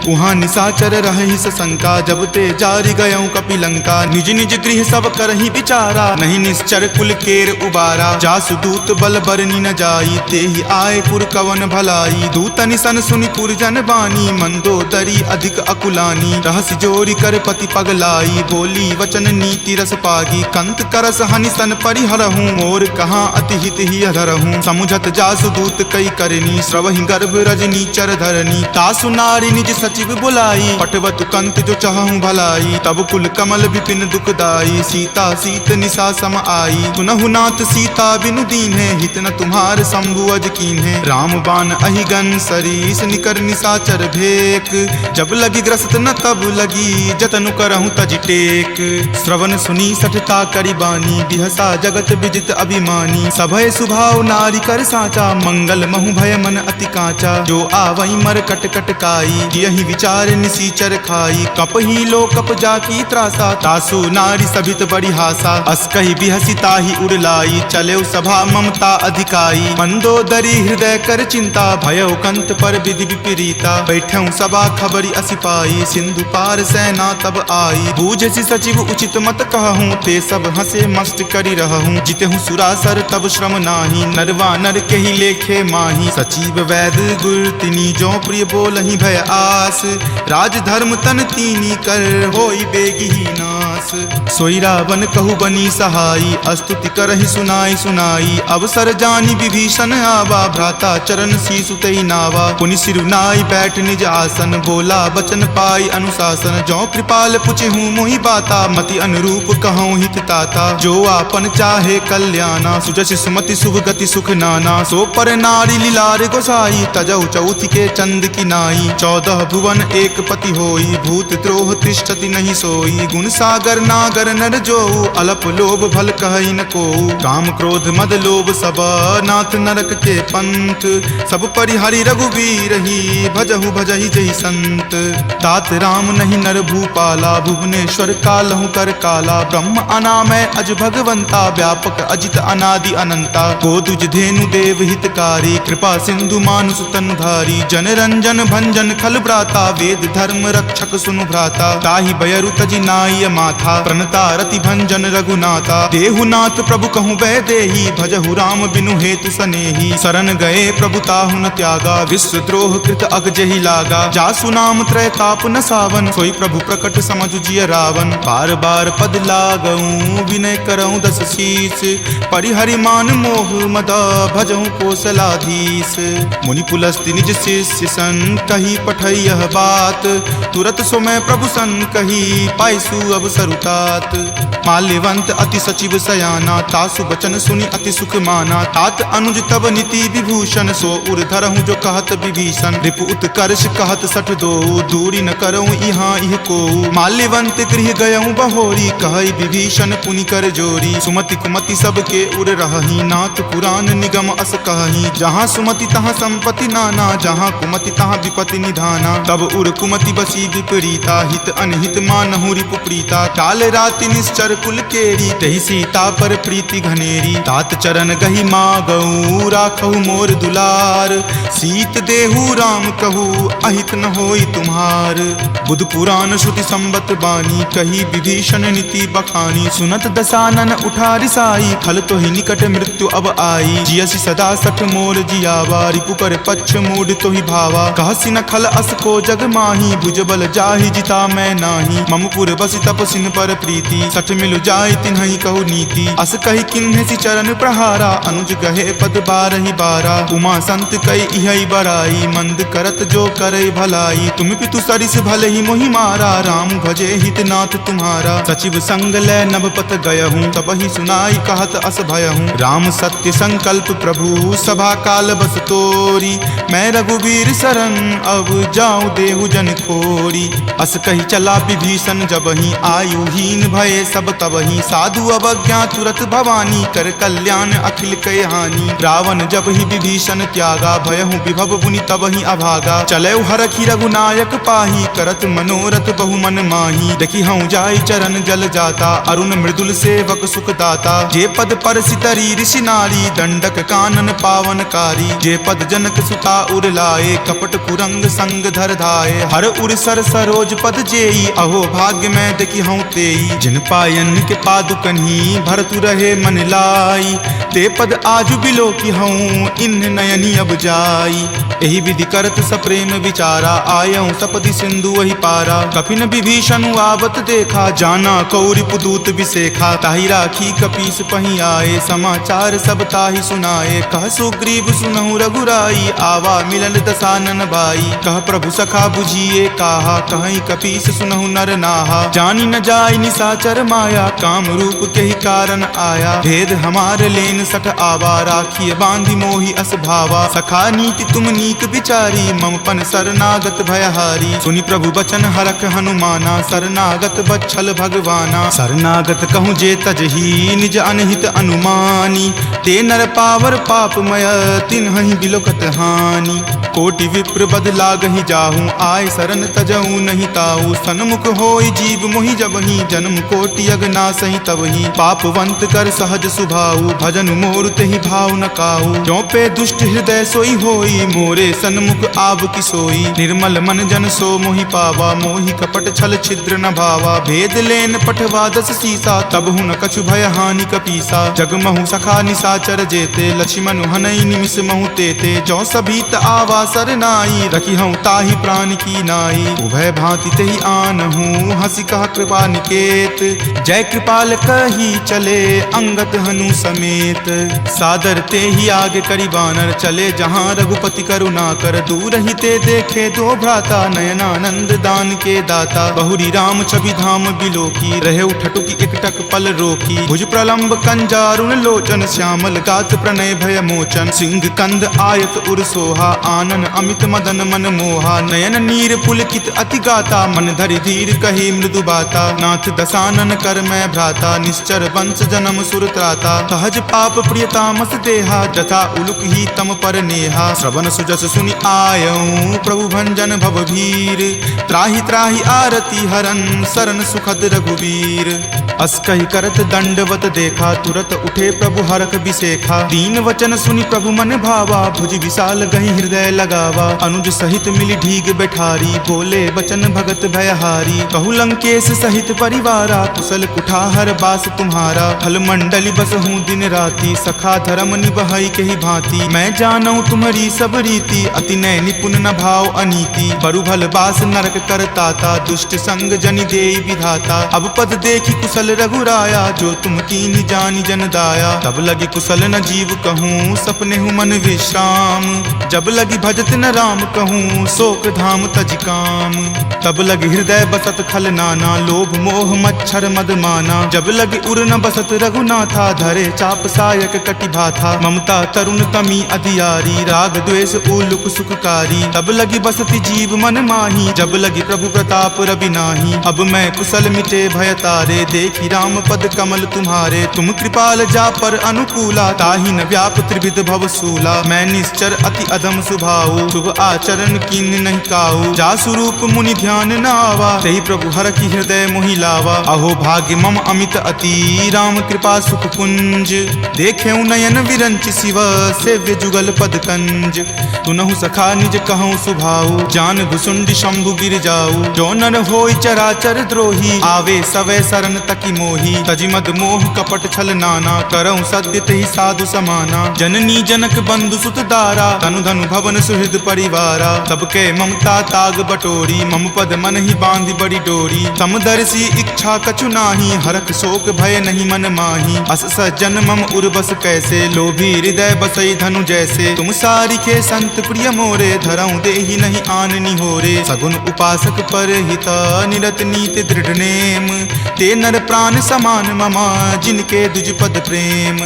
उहाँ निशाचर रहहि सशंका। जब ते जारि गयऊँ कपि लंका, निज निज गृह सब करहि विचारा। नहीं निश्चर कुल केर उबारा, जासु दूत बल बरनी न जाई। तेहि आए पुर कवन भलाई, दूतनि सन सुनि पुर जन बानी। मंदोदरी अधिक अकुलानी, रहसि जोरी कर पति पगलाई। बोली वचन नीति रस पागी, कंत करस हनि सन परिहरहूँ, मोर कहाँ अति हित ही अधरहूँ। समुझत जासु दूत कई करनी, श्रवहि गर्भ रजनी चर धरनी, तासु नारी निज सचिव बुलाई, पटवत कंत जो चाहूँ भलाई। तब कुल कमल विपिन दुखदाई, सीता सीत निशा सम आई, सुनहु नाथ सीता बिनु दीन्हे, हित न तुम्हार शंभु अज कीन्हे। राम बाण अहिगन सरीस निकर निशाचर भेक, जब लगी ग्रस्त न तब लगी जतनु करहूँ तज टेक। श्रवण सुनी सठता करी बानी, बिहसा जगत विजित अभिमानी, सभय सुभाव नारी कर साचा, मंगल महु भय मन अति काचा। जो आवई मर कट कट काई, यही विचार निसीचर खाई, कप ही लो कप जाकी त्रासा, तासु नारी सभित बड़ी हासा। अस कही बिहसी ताही उड़लाई, चले सभा ममता अधिकाई, मंदोदरी हृदय कर चिंता, भयो कंत पर विधि विपरीता। बैठऊं सभा खबरी असी पाई, सिंधु पार सेना तब आई, बूझसी सचिव उचित मत कहूँ, ते सब हंसे मस्त करी रहूँ। जितहूँ सुरासर तब श्रम नाही, नरवा नर के ही लेखे माही, सचिव वैद गुर तिनी जो प्रिय बोलहि भय आस, राज धर्म तन तीनी कर होई बेगी ही नास। सोई रावण कहु बनी सहाई, अस्तुति करहि सुनाई सुनाई, अवसर जानी विभीषण आवा, भ्राता चरण शीसु तई नावा। पुनि सिरुनाई बैठ निज आसन, बोला बचन पाई अनुशासन, जो कृपाल पुछहूँ मोहि बाता, मति अनुरूप कहूँ हित ताता। जो आपन चाहे कल्याणा, सुजस सुमति शुभ गति सुख नाना, सो पर नारी लीलार गोसाई, तजौ चौथ के चंद की नाई। 14 भुवन एक पति होई, भूत द्रोह तिष्ठति नहीं सोई, गुण सागर नागर नर जो, अलप लोभ भल कहई न को। काम क्रोध मद लोभ सब नाथ नरक के पंथ, सब परिहरि रघुवीर ही, भजहु भजहि जहि संत। तात राम नहीं नर भूपाला, भुवनेश्वर कालहु कर काला, ब्रह्म अनामय अज भगवंता, व्यापक अजित अनादि अनंता। गोदुज धेनु देव हितकारी, कृपा सिंधु मानुष तनुधारी, जन रंजन भंजन खल भ्राता, वेद धर्म रक्षक सुनु भ्राता। ताहि बयरु तजि नाय माथा, प्रणता रति भंजन रघुनाथा। देहुनाथ प्रभु कहूँ वै देही, भजहु राम बिनु हेतु सनेही। शरण गए प्रभु ताहु न त्यागा, विश्व द्रोह कृत अग जहि लागा। जासु नाम त्रय ताप न सावन, सोई प्रभु प्रकट समझ जिय रावण। बार बार पद लागऊं, विनय करऊं दस शीस, परिहरि मान मोह मद भजऊं कोसलाधीश। मुनि पुलस्ति निज शिष्य सन, कही पठई यह बात, तुरत सो मैं प्रभु सन कही, पाइसु अवसर उतात। माल्यवंत अति सचिव सयाना, तासु बचन सुनि अति सुख माना। तात अनुज तब नीति विभूषण, सो उर धरहूँ जो कहत विभीषण। रिपु उत्कर्ष कहत सठ दो, दूरी न करऊँ यहाँ इह को। माल्यवंत गृह गयऊँ बहोरी, कहई विभीषण पुनि कर जोरी। सुमति कुमति सबके उर रहही, नाथ पुराण निगम अस कहही। जहाँ सुमति तहाँ संपत्ति नाना, जहाँ कुमति तहाँ विपत्ति निधाना। तब उर कुमति बसी विपरीता, हित अनहित मानहु रिपु प्रीता। काल राति निश्चर कुल केरी, तहि सीता पर प्रीति घनेरी। तात चरण गहि मागऊ, राखहु मोर दुलार। सीत देहु राम कहू, अहित न होई तुम्हार। बुध पुराण श्रुति संबत बानी, कही विभीषण नीति बखानी। सुनत दसानन उठा रिसाई, खल तो ही निकट मृत्यु अब आई। जियसि सदा सठ मोर जियावा, रिपु कर पक्ष मूड तो ही भावा। कहसि न खल अस को जग माही, भुजबल जाहि जिता मैं नाही। ममपुर बसि तपसिन पर प्रीति, सठ मिलु जाय तिन्हि कहु नीति। अस कहि किन्हि चरण प्रहारा, अनुज गहे पद बारहि बारा। उमा संत कई इहै बड़ाई, मंद करत जो करे भलाई। तुम पितु सरिस भले ही मोहि मारा, राम भजे हित नाथ तुम्हारा। सचिव संग लै नभ पत गयहूँ, तब ही सुनाई कहत अस भयहूँ। राम सत्य संकल्प प्रभु, सभा काल बस तोरी। मैं रघुवीर शरण, अब जाऊँ देहु जन खोरी। अस कही चला विभीषण जबहि, आयुहीन भये सब तबहि। साधु अवज्ञा तुरत भवानी, कर कल्याण अखिल कय हानि। रावण जब ही विभीषण त्यागा, भयहु विभव बुनि तबहि अभागा। चलऊ हरखि रघुनायक पाही, करत मनोरथ बहु मन माही। देखि हूँ जाय चरण जल जाता, अरुण मृदुल सेवक सुख दाता। जे पद पर सितरी ऋषि नारी, दंडक कानन पावनकारी। जे पद जनक सुता उर लाए, कपट कुरंग संग धर धाये। हर उर सर सरोज पद जेई, अहो भाग्य में देखि हूँ महु तेई। जिन पायन के पादुकन्ही भरतु रहे मन लाई, ते पद आजु बिलो की हूँ इन नयनी अब जाई। एहि विधि करत सप्रेम विचारा, आयऊं सपदि सिंधु वही पारा। कपिन विभीषण आवत देखा, जाना कौरि पुदूत विसेखा। ताहि राखी कपीस पही आए, समाचार सब ताहि सुनाए। कह सुग्रीव सुनहु रघुराई, आवा मिलल दसानन भाई। कह प्रभु सखा बुझिए काहा, कहीं कपीस सुनहु नर नाहा। जानी न जाय निसाचर माया, काम रूप के ही कारण आया। भेद हमार लेन सठ आवा, राखिए बांधि मोहि अस भावा। सखा नीति तुम नीक विचारी, मम पन शरणागत भयहारी। सुनि प्रभु बचन हरख हनुमाना, शरणागत बच्छल भगवाना। शरणागत कहूँ जे तजही, निज अनहित अनुमानी। ते नर पावर पापमय, तिन्हहि बिलोकत हानि। कोटि विप्र बद लागहि जाहूँ, आय शरण तजहूँ नहीं ताऊ। सन्मुख होय जीव मोहि जबहि, जन्म कोटि अगनासहि तबहि। पापवंत कर सहज सुभाऊ, भजन मोर तेहि भाव न काऊ। जो पे दुष्ट हृदय सोई होई, मोरे सन्मुख आब की सोई। निर्मल मन जन सो मोहि पावा, मोहि कपट छल छिद्र न भावा। भेद लेन पठवा दस सीसा, तब हुन कछु भय हानि कपीसा। जगमहु सखा निसाचर जेते, लक्ष्मण हनई निमिष महु तेते। जो सभीत आवा सरनाई, रखी हूँ ताहि प्राण की नाई। उभय भांति तेहि आनहूँ, हंसी कहा कृपा निकेत। जय कृपाल कही चले, अंगत हनु समेत। सादर ते ही आगे करी बानर, चले जहाँ रघुपति करुणा कर। दूर ही ते देखे दो भ्राता, नयनानंद दान के दाता। बहुरी राम छवि धाम बिलोकी, रहे उठटुकी एकटक पल रोकी। भुज प्रलंब कंजारुण लोचन, श्यामल गात प्रणय भय मोचन। सिंह कंद आयत उर सोहा, आनन अमित मदन मन मोहा। नयन नीर पुलकित अति गाता, मन धरि धीर कही मृदु बाता। नाथ दसानन कर मैं भ्राता, निश्चर वंश जन्म सुर त्राता। सहज पाप प्रिय तामस देहा, जथा उलुक ही तम पर नेहा। श्रवण सुजस सुनि आयऊं, प्रभु भंजन भवभीर। त्राहि त्राहि आरती हरन, शरण सुखद रघुवीर। अस कहि करत दंडवत देखा, तुरत उठे प्रभु हरख बिसेखा। दीन वचन सुनि प्रभु मन भावा, भुज विशाल गहि हृदय लगावा। अनुज सहित मिली ढीग बैठारी, बोले बचन भगत भयहारी। कहु लंकेश सहित परिवारा, कुशल कुठाहर बास तुम्हारा। फल मंडली बस हूँ दिन राति, सखा धर्म निबहई के ही भांति। मैं जानऊँ तुम्हारी सब रीति, अति नय निपुण न भाव अनीति। बरु भल बास नरक करताता, दुष्ट संग जनि देई विधाता। अब पद देखी कुशल रघुराया, जो तुम कीनी जानी जन दाया। तब लगी कुशल न जीव कहूँ, सपने हूँ मन विश्राम। जब लगी भजत न राम कहूँ, शोक धाम तज काम। तब लगी हृदय बसत खल नाना, लोभ मोह मच्छर मद माना। जब लगी उर न बसत रघुनाथा, धरे चाप सायक कटि भाथा। ममता तरुण तमी अधियारी, राग द्वेष उलुक सुखकारी। तब लगी बसती जीव मन माही, जब लगी प्रभु प्रताप रवि नाही। अब मैं कुशल मिटे भय तारे, देखी राम पद कमल तुम्हारे। तुम कृपाल जा पर अनुकूला, ताहि न व्याप त्रिविध भव सूला। मैं निश्चर अति अधम सुभाऊ, शुभ आचरण कीन नहीं काऊ। जा स्वरूप मुनि ध्यान न आवा, तेहि प्रभु हर की हृदय मोहि लावा। अहो भाग्य मम अमित अति, राम कृपा सुख पुंज। देखे नयन विरंच शिव, सेव्य जुगल पद कंज। तुनहु सखा निज कहूँ सुभाऊ, जान भुसुंड शंभु गिर जाऊ। जो नर होय चराचर द्रोही, आवे सवै शरण तकी मोही। तजि मद मोह कपट छल नाना, करऊँ सत्य तेहि साधु समाना। जननी जनक बंधु सुत दारा, तनु धनु भवन सुहृद परिवारा। सबके ममता ताग बटोरी, मम पद मन ही बांधि बड़ी डोरी। समदर्शी इच्छा कछु नाही, हरख शोक भय नहीं मन माही। अस सज्जन मम उर्वस कैसे, लोभी हृदय बसई धनु जैसे। तुम सारिखे संत प्रिय मोरे, धरऊँ देहि नहीं आन निहोरे। सगुन उपासक पर हिता, निरत नीति दृढ़ नेम। ते नर प्राण समान ममा, जिनके दुज पद प्रेम।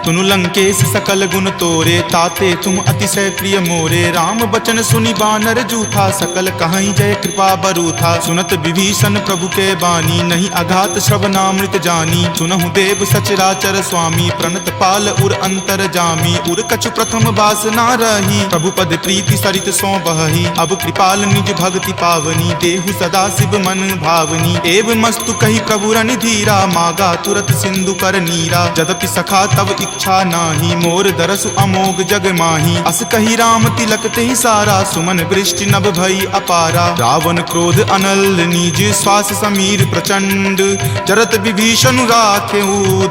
तुनु लंकेश सकल गुण तोरे, ताते तुम अतिशय प्रिय मोरे। राम बचन सुनि बानर जूथा, सकल कहीं जय कृपा बरूथा। सुनत विभीषण प्रभु के बानी, नहीं अघात श्रवणामृत जानी। सुनहु देव सचराचर स्वामी, प्रणत पाल उर अंतर जामी। उर कछु प्रथम बास ना रही, प्रभु पद प्रीति सरित सो बहही। अब कृपाल निज भक्ति पावनी, देहु सदा शिव मन भावनी। एव मस्तु कही प्रभु रन धीरा, मागा तुरत सिंधु कर नीरा। जदपि सखा तब इच्छा नाही, मोर दरसु अमोघ जग माही। अस कही राम तिलक तेहि सारा, सुमन वृष्टि नभ भई अपारा। रावण क्रोध अनल निज, श्वास समीर प्रचंड, जरत विभीषण राखे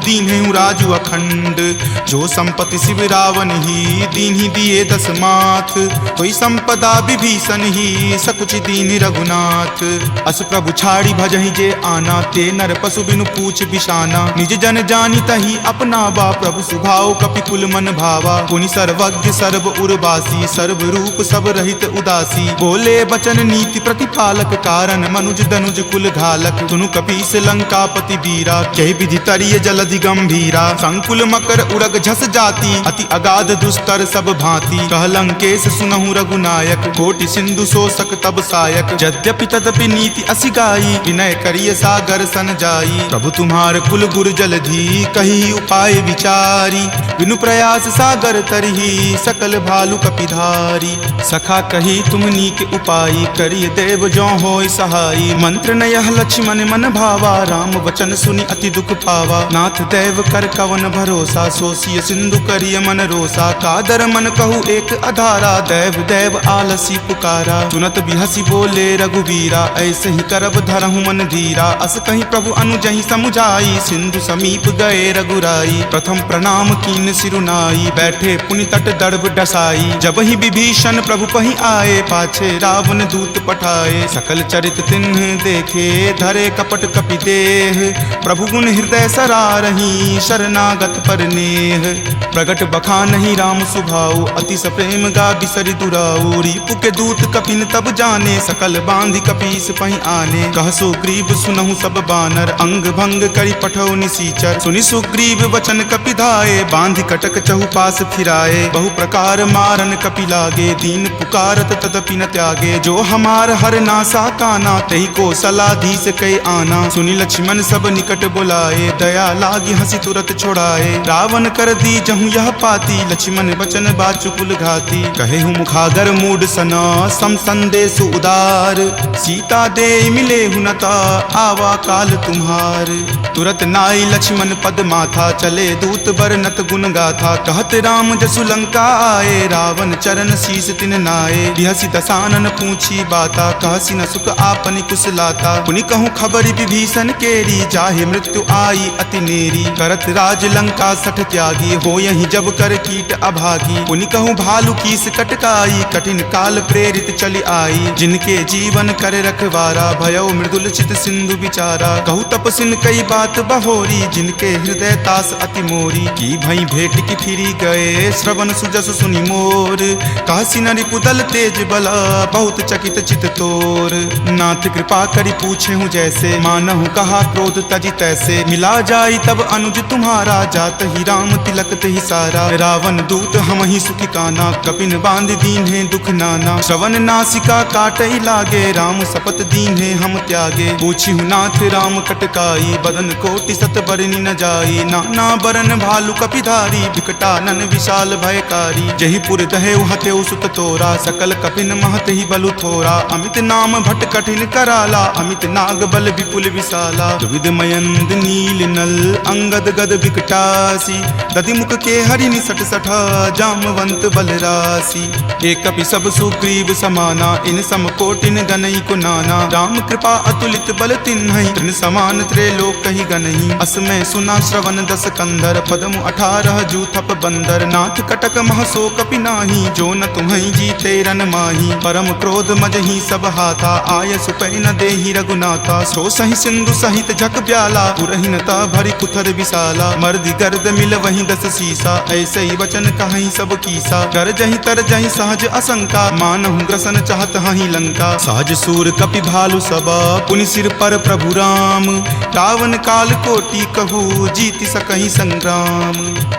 दीन्हे राजू अखंड। जो संपत्ति शिव रावण ही दीन्ही दिए 10 माथ, कोई संपदा विभीषण ही सकुच दीन रघुनाथ। अस प्रभु छाड़ी भजहि जे आना, ते नर पशु बिनु पूछ बिशाना। निज जन जानी तही अपना बा, प्रभु सुभाव कपिकुल मन भावा। पुनि सर्वज्ञ सर्व उर्वासी, सर्व रूप सब रहित उदासी। बोले बचन नीति प्रतिपालक, कारण मनुज दनुज कुल घालक। सुनु कपीस लंकापति वीरा, कह विधि तरिय जलधि गंभीरा। संकुल मकर उरग झस जाति, अति अगाध दुस्तर सब भांति। कह लंकेश सुनहु रघुनायक, कोटि सिंधु शोषक तब सायक। यद्यपि तदपि नीति असि गाई, विनय करिय सागर सन जाई। प्रभु तुम्हार कुल गुर जलधि, कही उपाय विचारी। बिनु प्रयास सागर तरही, सकल भालु कपिधारी। सखा कही तुम नीक उपाय, करिय देव जो होय सहाई। मंत्र न यह लक्ष्मण मन भावा, राम वचन सुनि अति दुख पावा। नाथ देव कर कवन भरोसा, सोसिय सिंधु करिय मन रोसा। कादर मन कहु एक अधारा, देव देव आलसी पुकारा। सुनत बिहसी बोले रघुवीरा, ऐसे ही करब धरहु मन धीरा। अस कहीं प्रभु अनुजहि समुझाई, सिंधु समीप गए रघुराई। प्रथम प्रणाम कीन सिरुनाई, बैठे पुनि तट दर्भ डसाई। जब ही विभीषण प्रभु पहि आए, पाछे रावण दूत पठाए। सकल चरित तिन्ह देखे, धरे कपट कपि देह। प्रभु गुण हृदय सरारही, शरणागत पर नेह। प्रगट बखानहि राम सुभाऊ, अति सप्रेम गा बिसरि दुराऊ। रिपु के दूत कपिन तब जाने, सकल बांधि कपीस पहि आने। कह सुग्रीव सुनहु सब बानर, अंग भंग करि पठौ निसीचर। सुनि सुग्रीव वचन कपिधाए, बांधि कटक चहुपास फिराए। बहु प्रकार मारन कपि लागे, दीन पुकारत तदपि न त्यागे। जो हमार हर नासा काना, तही को सलाधीस कई आना। सुनि लक्ष्मण सब निकट बुलाए, दया लागी हंसी तुरत छोड़ाए। रावण कर दी जहु यह पाती, लक्ष्मण बचन बाचु कुल घाती। कहे हूँ मुखागर मूड सना, सम संदेश उदार। सीता दे मिले हुनता, आवा काल तुम्हार। तुरत नाई लक्ष्मण पद माथा, चले दूत बरनत गुण गाथा। कहत राम जसु लंका आए, रावण चरण शीस तिन नाए। बिहसी दसानन पूछी बाता, कहसी न सुख आपनि कुशलाता। पुनि कहूँ खबरि विभीषण केरी, जाहे मृत्यु आई अति नेरी। करत राज लंका सठ त्यागी, हो यही जब कर कीट अभागी। पुनि कहूँ भालू कीस कटकाई, कठिन काल प्रेरित चली आई। जिनके जीवन कर रखवारा, भयो मृदुल चित सिंधु विचारा। कहूँ तपसिन कई बात बहोरी, जिनके हृदय तास अति मोरी। की भई भेंट की फिरी गए, श्रवण सुजस सुनि मोर। कहसी न रिपुदल तेज बला, बहुत चकित चित तोर। नाथ कृपा करि पूछे हूँ जैसे, मानहु कहा क्रोध तजी तैसे। मिला जाई तब अनुज तुम्हारा, जात ही राम तिलक ही सारा। रावण दूत हम ही सुखी काना, कपिन बांध दीन है दुख नाना। श्रवण नासिका काटई लागे, राम शपथ दीन है हम त्यागे। पूछी हूँ नाथ राम कटकाई, बदन कोटि सत बरनी न जाई। नाना बरन भालू कपिधारी, विकटानन विशाल भयकारी। जही पुर दहेउ हतेउ सुत तोरा, सकल कपिन महत ही बलु थोरा। अमित नाम भट कठिन कराला, अमित नाग बल विपुल विशाला। विविध मयंद नील नल, अंगद गद विकटासी। दधि मुख के हरि निसट सठा, जामवंत बलरासी। एक कपि सब सुग्रीव समाना, इन सम कोटिन गनई को नाना। राम कृपा अतुलित बल तिन्हई, तृण समान त्रैलोक कहि गनहि। असमय सुना श्रवण 10 कंधर, पदमु 18 जूथप बंदर। नाथ कटक महसो कपि नाही, जो न तुम्हई जीते रन माही। परम क्रोध मजहि सब हाथा, आय सुपै न देहि रघुनाथा। सो सहि सिंधु सहित झक ब्याला, पुरहिनता भरि कुथर विशाला। मर्दि गर्द मिल वही 10 सीसा, ऐसे ही वचन कहीं सब कीसा। कर जही तर जही सहज असंका, मानहु ग्रसन चाहत हही लंका। सहज सूर कपि भालु सबा, पुनि सिर पर प्रभु राम। रावण काल कोटि कहू, जीति सकहि संग्राम।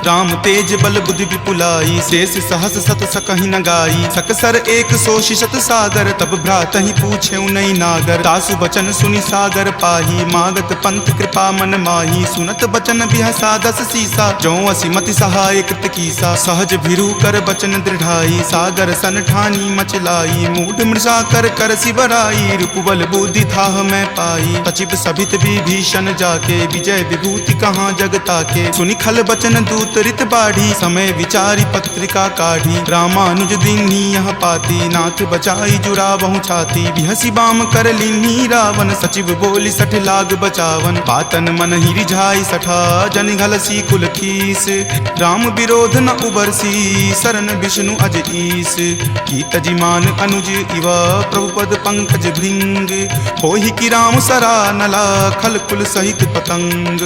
राम तेज बल बुद्धि विपुलाई, शेष सहस सत सकहि न गाई। सकसर एक सोषि शत सागर, तब भ्रातहि पूछे नई नागर। तासु बचन सुनि सागर पाही, मागत पंथ कृपा मन माही। सुनत बचन बिहसा 10 सीसा, जो असिमति सहाय कृत कीसा। सहज भिरू कर बचन दृढ़ाई, सागर सन ठानी मचलाई। मूढ़ मृषा कर कर सिबराई, रिपुबल बुद्धि थाह मैं पाई। सचिव सभित विभीषण जाके, विजय विभूति कहाँ जगता के। सुनि खल बचन दूत रित बाढ़ी, समय विचारी पत्रिका काढ़ी। रामानुज दीन्ही यह पाती, नाथ बचाई जुड़ा बहु छाती। बिहसी बाम कर लीन्ही रावण, सचिव सचिव बोली सठ लाग बचावन, बातन मन ही रिझाई सठा जन घलसी कुल खीस। राम विरोध न उबरसी शरण विष्णु अज ईस, की तजिमान अनुज इव प्रभुपद पंकज भृंग। होहि की राम सरा नला खल कुल सहित पतंग,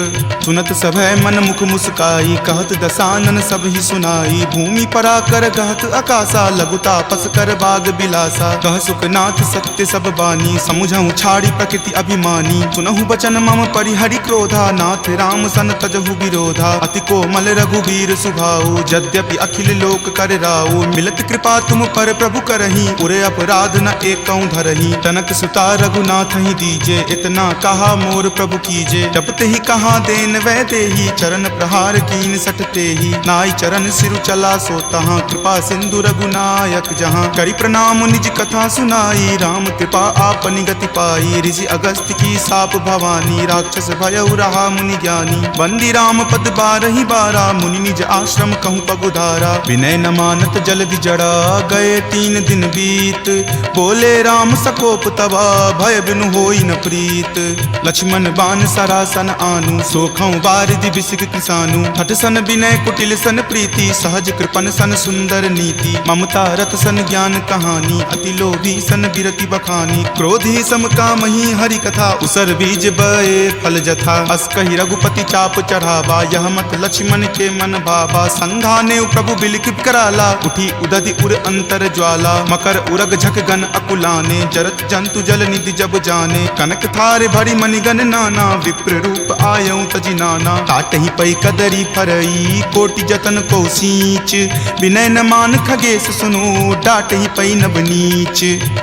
सुनत सभय मन मुख मुस्काई कहत दसानन सब ही सुनाई। भूमि परा कर कहत आकाशा लघुता पस कर बाग बिलासा, कह सुखनाथ सत्य सब बानी समुझहु छाड़ी प्रकृति अभिमानी। सुनहु बचन मम परिहरि क्रोधा नाथ राम सन तजहु विरोधा। अति कोमल रघुवीर सुभाऊ यद्यपि अखिल लोक कर राऊ, मिलत कृपा तुम पर प्रभु करही उरे अपराध न एकौ धरही। तनक सुता रघुनाथ ही दीजे इतना कहा मोर प्रभु कीजे। जपते ही कहा देन वै देही चरण प्रहार कीन सटते ही। नाई चरण सिरु चला सो तहाँ कृपा सिंधु रघुनायक जहाँ। करी प्रणाम निज कथा सुनाई राम कृपा आपनि गति पाई। ऋषि अगस्त्य की साप भवानी राक्षस भयउ रहा मुनि ज्ञानी। बंदी राम पद बारहि बारा मुनि निज आश्रम कहूँ पगुधारा। विनय न मानत जल्द जड़ा गए 3 दिन बीत। बोले राम सकोप तबा भय बिनु होई न प्रीत। लक्ष्मण बान सरासन आनु सोखौ बारिधि बिसिक किसानु। हठ सन विनय कुटिल सन प्रीति सहज कृपन सन सुंदर नीति। ममता रत सन ज्ञान कहानी अति लोभी सन बिरति बखानी। क्रोधी सम कामहि हरि कथा उसर बीज बए फल जथा। अस कहि रघुपति चाप चढ़ावा यह मत लक्ष्मण के मन भावा। संघाने प्रभु बिलिक कराला उठी उदधि उर अंतर ज्वाला। मकर उरग झक गन अकुलाने जरत जंतु जल निधि जब जाने। कनक थार भरी मणिगन नाना विप्र रूप आयऊ तजि नाना। काटहि पै कदरी फरई कोटि जतन को सींच। विनय न मान खगेश सुनो डाटहि पै नब नीच।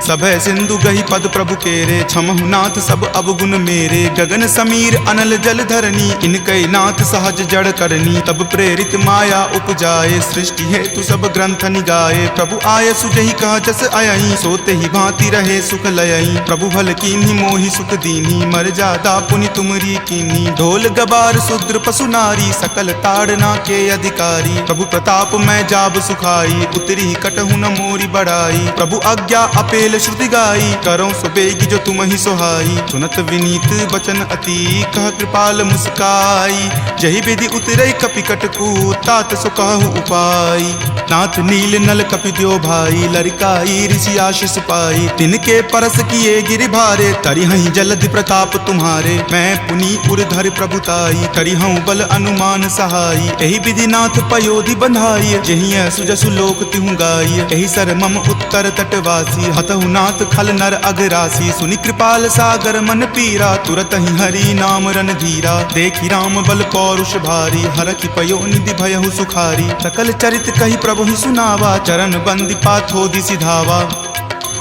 सभय सिंधु गहि पद प्रभु केरे क्षमहु नाथ सब अवगुण मेरे। गगन समीर अनल जल धरनी इनकै नाथ सहज जड़ करनी। तब प्रेरित माया उपजाए सृष्टि हेतु सब ग्रंथ निगाए। प्रभु आय सुजहि कह जस अयहि सोते ही भांति रहे सुख लयहि। प्रभु भल कीन्ही मोहि सुख दीन्ही मर्यादा पुनि तुमरी कीन्ही। ढोल गबार शूद्र पशु नारी सकल ताड़ना के अधिकारी। प्रभु प्रताप मैं जाब सुखाई उतरी कटहु न मोरी बड़ाई। प्रभु आज्ञा अपेल श्रुति गाई करौ सुबेगी जो तुम ही सोहाई। सुनत विनीत बचन अति कह कृपाल मुस्काई। जहि विधि उतरई कपि कटकू तात सो कहु उपाय। नाथ नील नल कपि द्यो भाई लरिकाई ऋषि आशीष पाई। तिनके परस किए गिरि भारे तरिहहि जलधि प्रताप तुम्हारे। मैं पुनि उर्धर प्रभुताई करिहऊँ बल अनुमान सहाई। एहि विधि नाथ पयोधि बंधाई जहिं सुजसु लोक तिहु गाई। एहि सर मम उत्तर तटवासी हतहु नाथ खल नर अघरासी। सुनि कृपाल सागर मन पीरा तुरत ही हरि नाम रन धीरा। देखि राम बल पौरुष भारी हरखि पयो निधि भयहु सुखारी। सकल चरित कहि प्रभु ही सुनावा चरण बंदी पाथो दिसि धावा।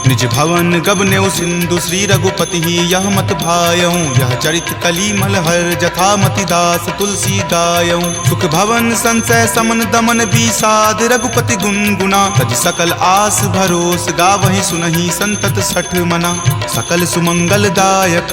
निज भवन गबनेउ सिंधु श्री रघुपति ही यह मत भायऊ। यह चरित कली मलहर जथा मति दास तुलसी गायऊ। सुख भवन संशय समन दमन विषाद रघुपति गुनगुना। तज सकल आस भरोस गावहि सुनहि संतत सठ मना। सकल सुमंगल दायक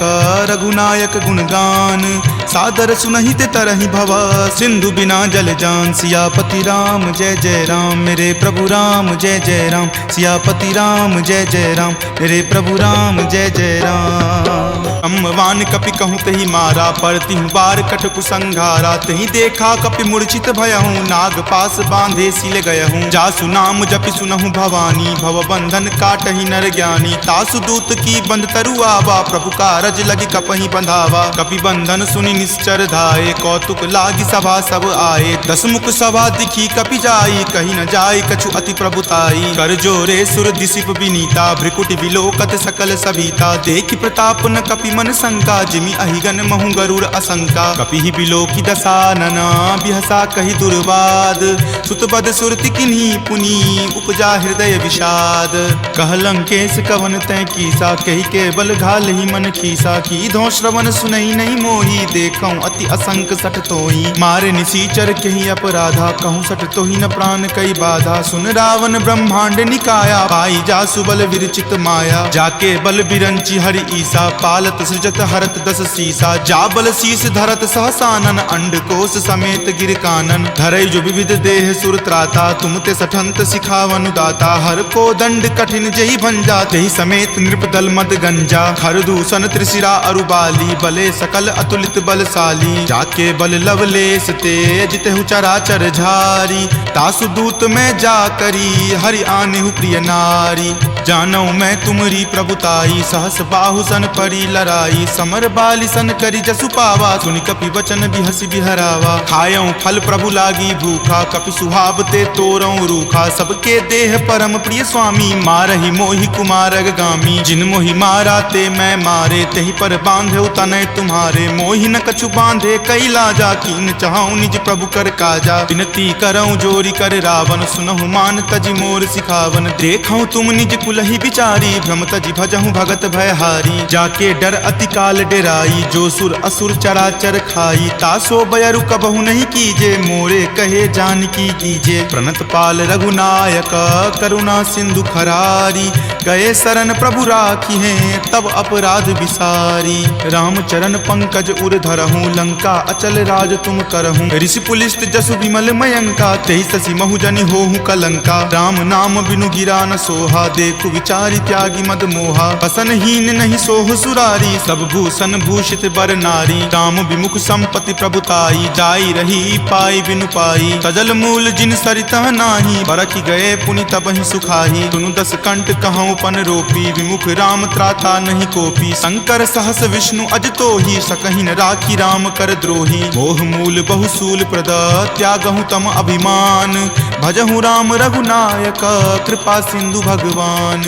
रघुनायक गुणगान सादर सुनहि ते तरहि भवा। सिंधु बिना जल जान सियापति राम जय जय राम। मेरे प्रभु राम जय जय राम। सियापति राम जय जय राम। मेरे प्रभु राम जय जय राम। अम्मवान कपि कहूँ तहि मारा परतिहु बार कटकु संघारा। तहि देखा कपि मूर्छित भयहूँ नाग पास बांधे सिल गयहूँ। जासु नाम जपि सुनहु भवानी भव बंधन काटहि नर ज्ञानी। तासु दूत की बंध तरुआवा प्रभु कारज लगी कपहि बंधावा। कपि बंधन सुनि निश्चर धाये कौतुक लागी सभा सब आए। 10 मुख सभा दिखी कपि जाई कहीं न जाय कछु अति प्रभुताई। कर जोरे सुर दिसिप विनीता भ्रिकुटि विलोकत सकल सभीता। देखि प्रताप न कपि मन शंका जिमि अहिगन महु गरुड़ असंका। कपि ही बिलोकी दसानना बिहसा कहि दुर्वाद। सुतबद सुरति किन्ही पुनि उपजा हृदय विषाद। कह लंकेश कवन तै कीसा कहि के बल घाल ही मन खीसा। की धो श्रवण सुनई नहीं मोही देखऊँ अति असंक सठ तोही। मारे निसीचर कहि अपराधा कहूँ सठ तोही न प्राण कई बाधा। सुन रावण ब्रह्मांड निकाया पाई जासु बल विरचित माया। जाके बल बिरंची हरि ईसा पालत सृजत हरत 10 सीसा, जाबल शीस धरत सहसानन, अंडकोश समेत गिर कानन। धरई जो विविध देह सुर त्राता, तुम ते सठंत सिखावनु दाता। हर को दंड कठिन जेहि भंजा, तेहि समेत नृपदल मद गंजा। खरदूषण त्रिशिरा अरुबाली, बले सकल अतुलित बलशाली। जाके बल लवलेश तेज, तेहु चराचर झारी। तासु दूत में जा करी, हरि आनेहु प्रिय नारी। जानौ मैं तुमरी प्रभुताई, सहस बाहु सन परी लराई। समर बाली सन करी जसु पावा, सुनि कपि वचन बिहसि बिहरावा। खायऊ फल प्रभु लागी भूखा, कपि सुहाव ते तोरऊ रूखा। सबके देह परम प्रिय स्वामी, मारहि मोहि कुमारग गामी। जिन मोहि मारा ते मैं मारे, तेहि पर बांधे तनय तुम्हारे। मोहि न कछु बांधे कई लाजा, कीन चाहूं निज प्रभु कर काजा। विनती करऊं जोरी कर रावण, सुनहु मान तजि मोर सिखावन। देखऊं तुम निज कुलहि बिचारी, भ्रम तजि भजहूं भगत भयहारी। जाके डर अति काल डेराई, जो सुर असुर चराचर खाई। तासो बयरु कबहु नहीं कीजे, मोरे कहे जानकी कीजे। प्रणत पाल रघुनायक, करुणा सिंधु खरारी। गए शरण प्रभु राखी हैं, तब अपराध विसारी। राम चरण पंकज उर धरहूं, लंका अचल राज तुम करहूं। ऋषि पुलिस्त जसु विमल मयंका, तेहि शशि महु जनि होहु कलंका। राम नाम बिनु गिरा न सोहा, देखु विचारी त्यागी मद मोहा। बसनहीन नहीं सोह सुरारी, सब भूषण भूषित बर नारी। राम विमुख संपत्ति प्रभुताई, जाई रही पाई बिनु पाई। सजल मूल जिन सरितह नाही, बरखि गए पुनि तबहि सुखाही। सुनु 10 कंठ कहूं पन रोपी, विमुख राम त्राता नहीं कोपी। शंकर सहस विष्णु अज तोहि, सकहि न राखी राम कर द्रोही। मोह मूल बहुसूल प्रद, त्यागहु तम अभिमान। भजहु राम रघुनायक, कृपा सिंधु भगवान।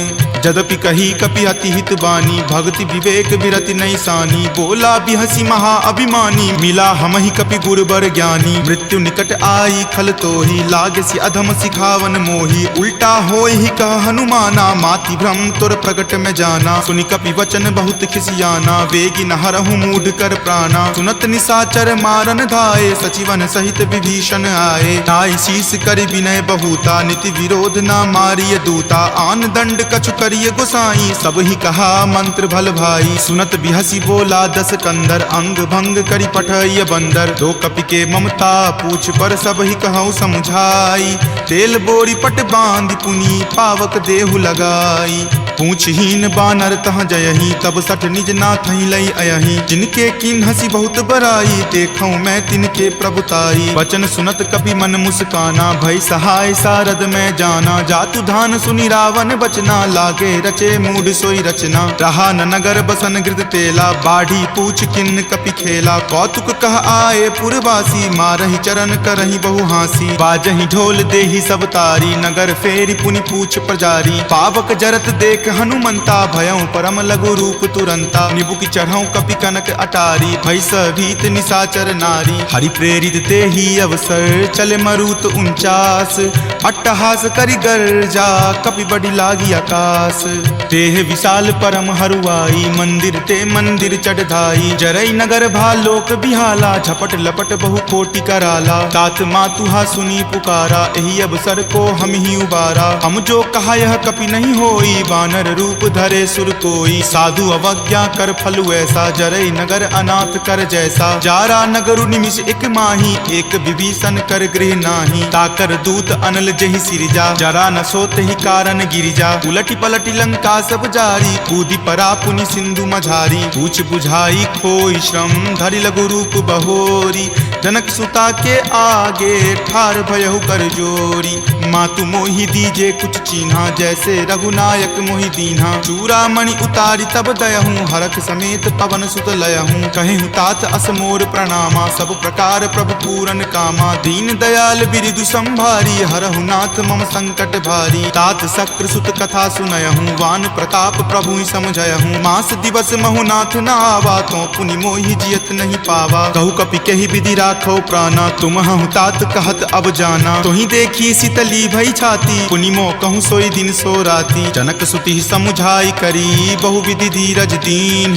जदपि कही कपि अति हित बानी, भक्ति विवेक विरति नहीं सानी। बोला बिहसी महा अभिमानी, मिला हमहि कपि गुरबर ज्ञानी। मृत्यु निकट आई खल तोहि, लागसी अधम सिखावन मोहि। उल्टा होय ही कह हनुमाना, माति भ्रम तुर प्रगट में जाना। सुनि कपि वचन बहुत खिसियाना, वेगी न हरहु मूढ़ कर प्राणा। सुनत निशाचर मारन धाये, सचिवन सहित विभीषण आए। नाई शीस कर विनय बहुता, नीति विरोध न मारिय दूता। आन दंड कछु करिय गोसाई, सब ही कहा मंत्र भल भाई। सुनत बिहसी बोला 10 कंदर, अंग भंग करि पठय बंदर। दो कपि के ममता पूछ पर, सब ही कहूँ समझाई। तेल बोरी पट बांध पुनी, पावक देहु लगाई। पूछहीन बानर तह जयही, तब सठ निज नाथ ही लई अयही। जिनके किन हसी बहुत बराई, देखूं मैं तिनके प्रभुताई। वचन सुनत कपि मन मुस्काना, भय सहाय सारद में जाना। जातु धान सुनि रावण बचना, लागे रचे मूढ़ सोई रचना। रहा न नगर बसन गृध तेला, बाढ़ी पूछ किन कपि खेला। कौतुक कह आए पुरवासी, मारहि चरण करहि बहु हासी। बाजहि ढोल देहि सब तारी, नगर फेरी पुनि पूछ प्रजारी। पावक जरत देख हनुमंता, भयं परम लघु रूप तुरंता। निबुक चढ़ऊ कपि कनक अटारी, भय भीत निशाचर नारी। हरि प्रेरित तेहि अवसर, चले मरुत 49। अट्टहास करि गर्जा, कपि बड़ी लागी आकाश। देह विशाल परम हरुआई, मंदिर ते मंदिर चढ़ धाई। जरई नगर भालोक बिहाला, झपट लपट बहु कोटि कराला। तात मातुहा सुनी पुकारा, एहि अवसर को हम ही उबारा। हम जो कहा यह कपि नहीं होई, वानर रूप धरे सुर कोई। साधु अवज्ञा कर फलु ऐसा, जरई नगर अनाथ कर जैसा। जारा नगरु निमिष एक माही, एक विभीषण कर गृह नाही। ताकर दूत अनल जहि सिरजा, जरा न सोते ही कारण गिरिजा। उलटी पलटी लंका सब जारी, कूदी परा पुनि सिंधु मझारी। पूछ बुझाई खोई श्रम, धरि लघु रूप बहोरी। जनक सुता के आगे, ठार भयहु कर जोरी। मातु मोहि दीजे कुछ चीन्हा, जैसे रघुनायक मोहि दीन्हा। चूड़ामणि उतारी तब दयहूँ, हरख समेत पवन सुत लयहूँ। कहेहूँ तात असमोर प्रणामा, सब प्रकार प्रभु पूरन कामा। दीन दयाल बिरिदु संभारी, हरहु नाथ मम संकट भारी। तात शक्र सुत कथा सुनयहूँ, वान प्रताप प्रभु ही समझयहूँ। मास दिवस महु नाथ न आवा, तो पुनि मोहि जियत नहीं पावा। कहु कपि कहि विधि राखो प्राणा, तुम हूँ तात कहत अब जाना। तोहि देखी शीतली भई छाती, पुनि मो कहूँ सोई दिन सो राती। जनक सुति ही समुझाई करी बहुविधि धीरज दीन,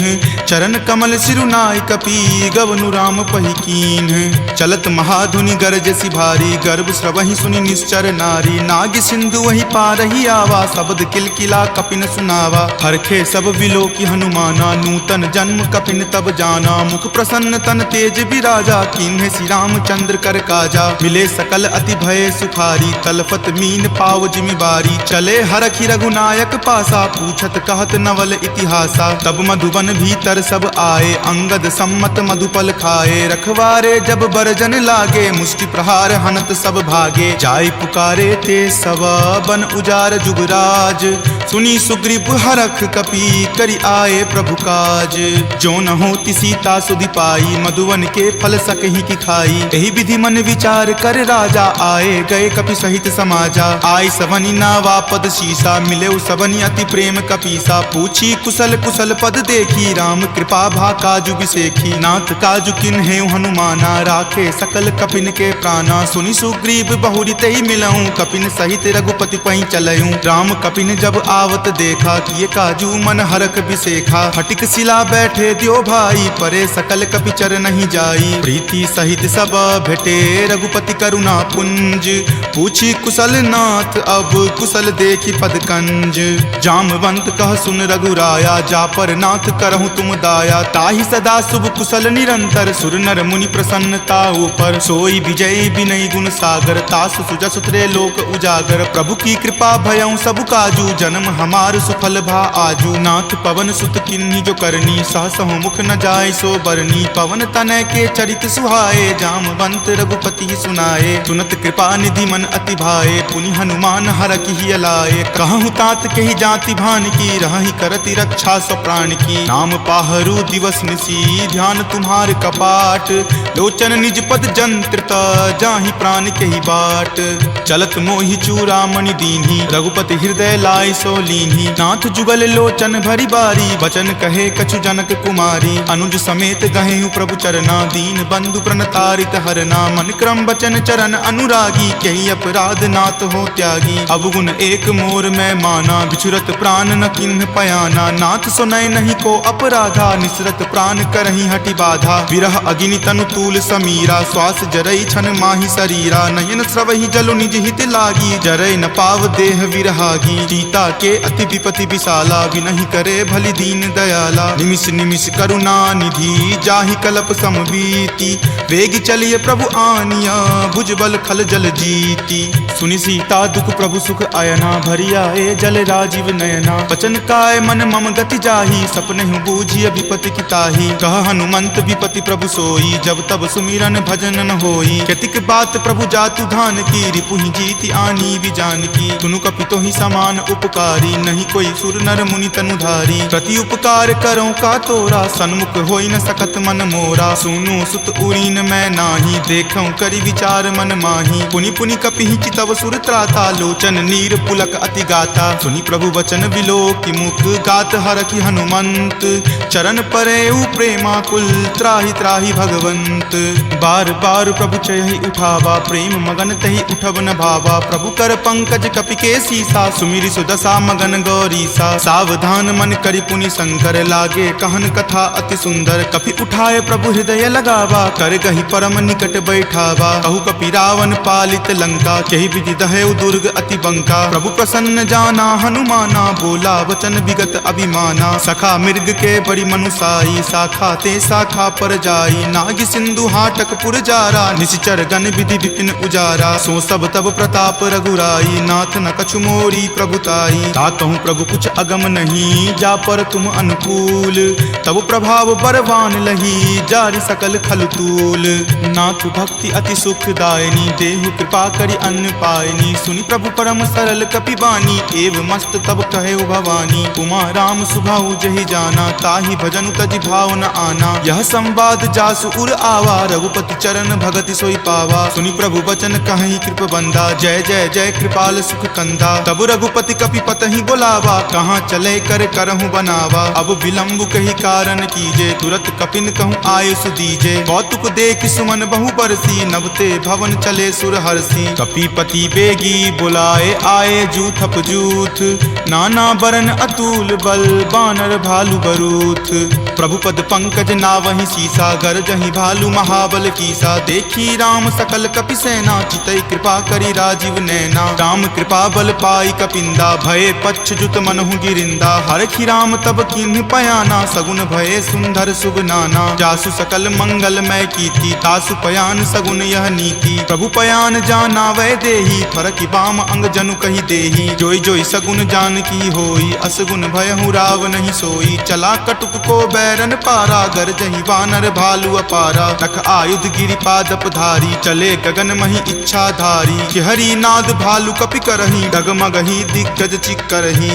चरण कमल सिरुनाई कपी गवनु राम पही कीन। चलत महाधुनि गरजसी भारी, गर्भ स्रवहि सुनि निश्चर नारी। नाग सिंधु वही पारही आवा, शब्द किलकिला कपिन सुनावा। हरखे सब विलोकी हनुमाना, नूतन जन्म कपिन तब जाना। मुख प्रसन्न तन तेज विराजा, कीन्हे श्री रामचंद्र कर काजा। मिले सकल अति भय सुखारी, तलफत मीन पाव जिमिबारी। चले हरखि रघुनायक पासा, पूछत कहत नवल इतिहासा। तब मधुबन भीतर सब आए, अंगद सम्मत मधुपल खाए। रखवारे जब बरजन लागे, मुष्टि प्रहार हनत सब भागे। जाय पुकारे ते सब बन उजार जुगराज, सुनी सुग्रीव हरख कपि करि आए प्रभु काज। जो न होती सीता सुधि पाई, मधुवन के फल सकहि की खाई। यही विधि मन विचार कर राजा, आए गए कपि सहित समाजा। आय सवनि नावा पद शीसा, मिले सवनि अति प्रेम कपीसा। पूछी कुशल कुशल पद देखी, राम कृपा भा काजु बिसेखी। नाथ काजु किन्हे हनुमाना, राखे सकल कपिन के प्राणा। सुनि सुग्रीव बहुरी तेहि मिलऊं, कपिन सहित रघुपति पहि चलऊं। राम कपिन जब आवत देखा, किए काजू मन हरख बिसेखा। फटिक सिला बैठे द्यो भाई, परे सकल कपि चर नहीं जाई। प्रीति सहित सब भेटे, रघुपति करुणा पुंज। पूछी कुशल नाथ, अब कुशल देखी पद कंज। जामवंत कह सुन रघुराया, जा पर नाथ करहु तुम दाया। ताहि सदा शुभ कुशल निरंतर, सुर नर मुनि प्रसन्नता ऊपर। सोई विजय विनय गुण सागर, तासु सुजस त्रय लोक उजागर। प्रभु की कृपा भयउ सब काजू, जन्म हमार सुफल भा आजू। नाथ पवन सुत किन्ही जो करनी, सहसहु मुख न जाय सो बरनी। पवन तनय के चरित सुहाए, जामवंत रघुपति सुनाए। सुनत कृपा निधि मन अति भाए, पुनि हनुमान हरखि ही अलाए। कहूँ तात के ही जाति भान की, रहहि करति रक्षा स्व प्राण की। नाम पाहरू दिवस निसी, ध्यान तुम्हार कपाट। लोचन निज पद जंत्रित, जाहि प्राण के ही बाट। चलत मोहि चूड़ामणि दीन्ही, रघुपति हृदय लाय सो लीन्ही। नाथ जुगल लोचन भरी बारी, बचन कहे कछु जनक कुमारी। अनुज समेत गहेहु प्रभु चरना, दीन बंधु प्रणतारित हरना। मन क्रम बचन चरण अनुरागी, कही अपराध नाथ हो त्यागी। अवगुण एक मोर में माना, बिछुरत प्राण न किन्ह पयाना। नाथ सुनय नहीं को अपराधा, निसरत प्राण करहि हटि बाधा। विरह अगिनि तनु तूल समीरा, श्वास जरई छन माहि शरीरा। नयन स्रवहि जलु निज हित लागी, जरय न पाव देह विरहागी। सीता के अति विपति विशाला, विनहि करे भलि दीन दयाला। निमिष निमिष करुणा निधि, जाहि कलप समबीति। वेग चलिए प्रभु आनिया, भुजबल खल जल जीती। सुनि सीता दुख प्रभु सुख आयना, भरी आए जल राजीव नयना। बचन काय मन मम गति जाही, सपनेहु बूझिय विपति की ताही। कह हनुमंत विपति प्रभु सोई, जब तब सुमिरन भजन न होई। केतिक बात प्रभु जातु धान की, रिपुहि जीति आनी विजान की। सुनु कपितो ही समान उपकारी, नहीं कोई सुर नर मुनि तनुधारी। प्रति उपकार करो का तोरा, सन्मुख होई न सकत मन मोरा। सुनु सुत उरीन मैं नाही, देखऊं करि विचार मन माही। पुनि पुनि कपिहि चितव सुर त्राता, लोचन नीर पुलक अति गाता। सुनि प्रभु वचन विलोकि मुख, गात हरखि हनुमंत। चरण परेउ प्रेमाकुल, त्राहि त्राहि भगवंत। बार बार प्रभु चयहि उठावा, प्रेम मगन तहि उठब न भावा। प्रभु कर पंकज कपि के सीसा, सुमिरि सुदशा मगन गौरीसा। सावधान मन करि पुनि शंकर, लागे कहन कथा अति सुंदर। कपि उठाए प्रभु हृदय लगावा, कर गहि परम निकट बैठावा। कहु कपि रावण पालित लंका, केहि विधि दहेउ दुर्ग अति बंका। प्रभु प्रसन्न जाना हनुमाना, बोला वचन विगत अभिमाना। सखा मृग के बड़ी मनुसाई, शाखा ते शाखा पर जाई। नाग सिंधु हाटक पुर जारा, निशिचर गण विधि विपिन उजारा। सो सब तब प्रताप रघुराई, नाथ न कछु मोरी प्रभुताई। ताकहु प्रभु कुछ अगम नहीं, जा पर तुम अनुकूल। तब प्रभाव बरवान लही, जारि सकल खल तूल। नाथ भक्ति अति सुखदायनी, देहु कृपा करि अन्न पायनी। सुनि प्रभु परम सरल कपिबानी, एव मस्त तब कहे भवानी। उमा राम सुभाऊ जहि जाना, ताहि भजनु तजि भाव न आना। यह संवाद जासु उर आवा, रघुपति चरण भगति सोई पावा। सुनि प्रभु वचन कहहि कृप बंदा, जय जय जय कृपाल सुख कंदा। तब रघुपति कपि पतहि बोलावा, कहाँ चले कर करहु बनावा। अब विलंब कही कारण कीजे, तुरत कपिन कहूँ आय सुदीजे। कौतुक देख सुमन बहु बरसी, नवते भवन चले सुर हरसी। कपिपति बेगी बुलाए आए जूथप जूथ, नाना बरन अतुल बल बानर भालु बरूथ। प्रभु पद पंकज नावहि सीसा गरजहि भालु महाबल कीसा। देखी राम सकल कपि सेना चितई कृपा करि राजीव नैना। राम कृपा बल पाई कपिंदा भये पच्छ जुत मनहु गिरिंदा। हरखि राम तब किन्ह पयाना सगुन भये सुंदर शुभ नाना। जासु सकल मंगलमय कीर्ति तासु पयान सगुन यह नीति। प्रभु पयान जाना वै देही फरकि बाम अंग जनु कहि देही। जोई जोई सगुन जान की होई असगुन भयहु राव नहीं सोई। चला कटुक को बैरन पारा गरजहि वानर भालु अपारा। रख आयुध गिरिपादप धारी चले गगन मही इच्छा धारी। हरि नाद भालु कपि करही डगमगहि दिग्गज चिक्करही।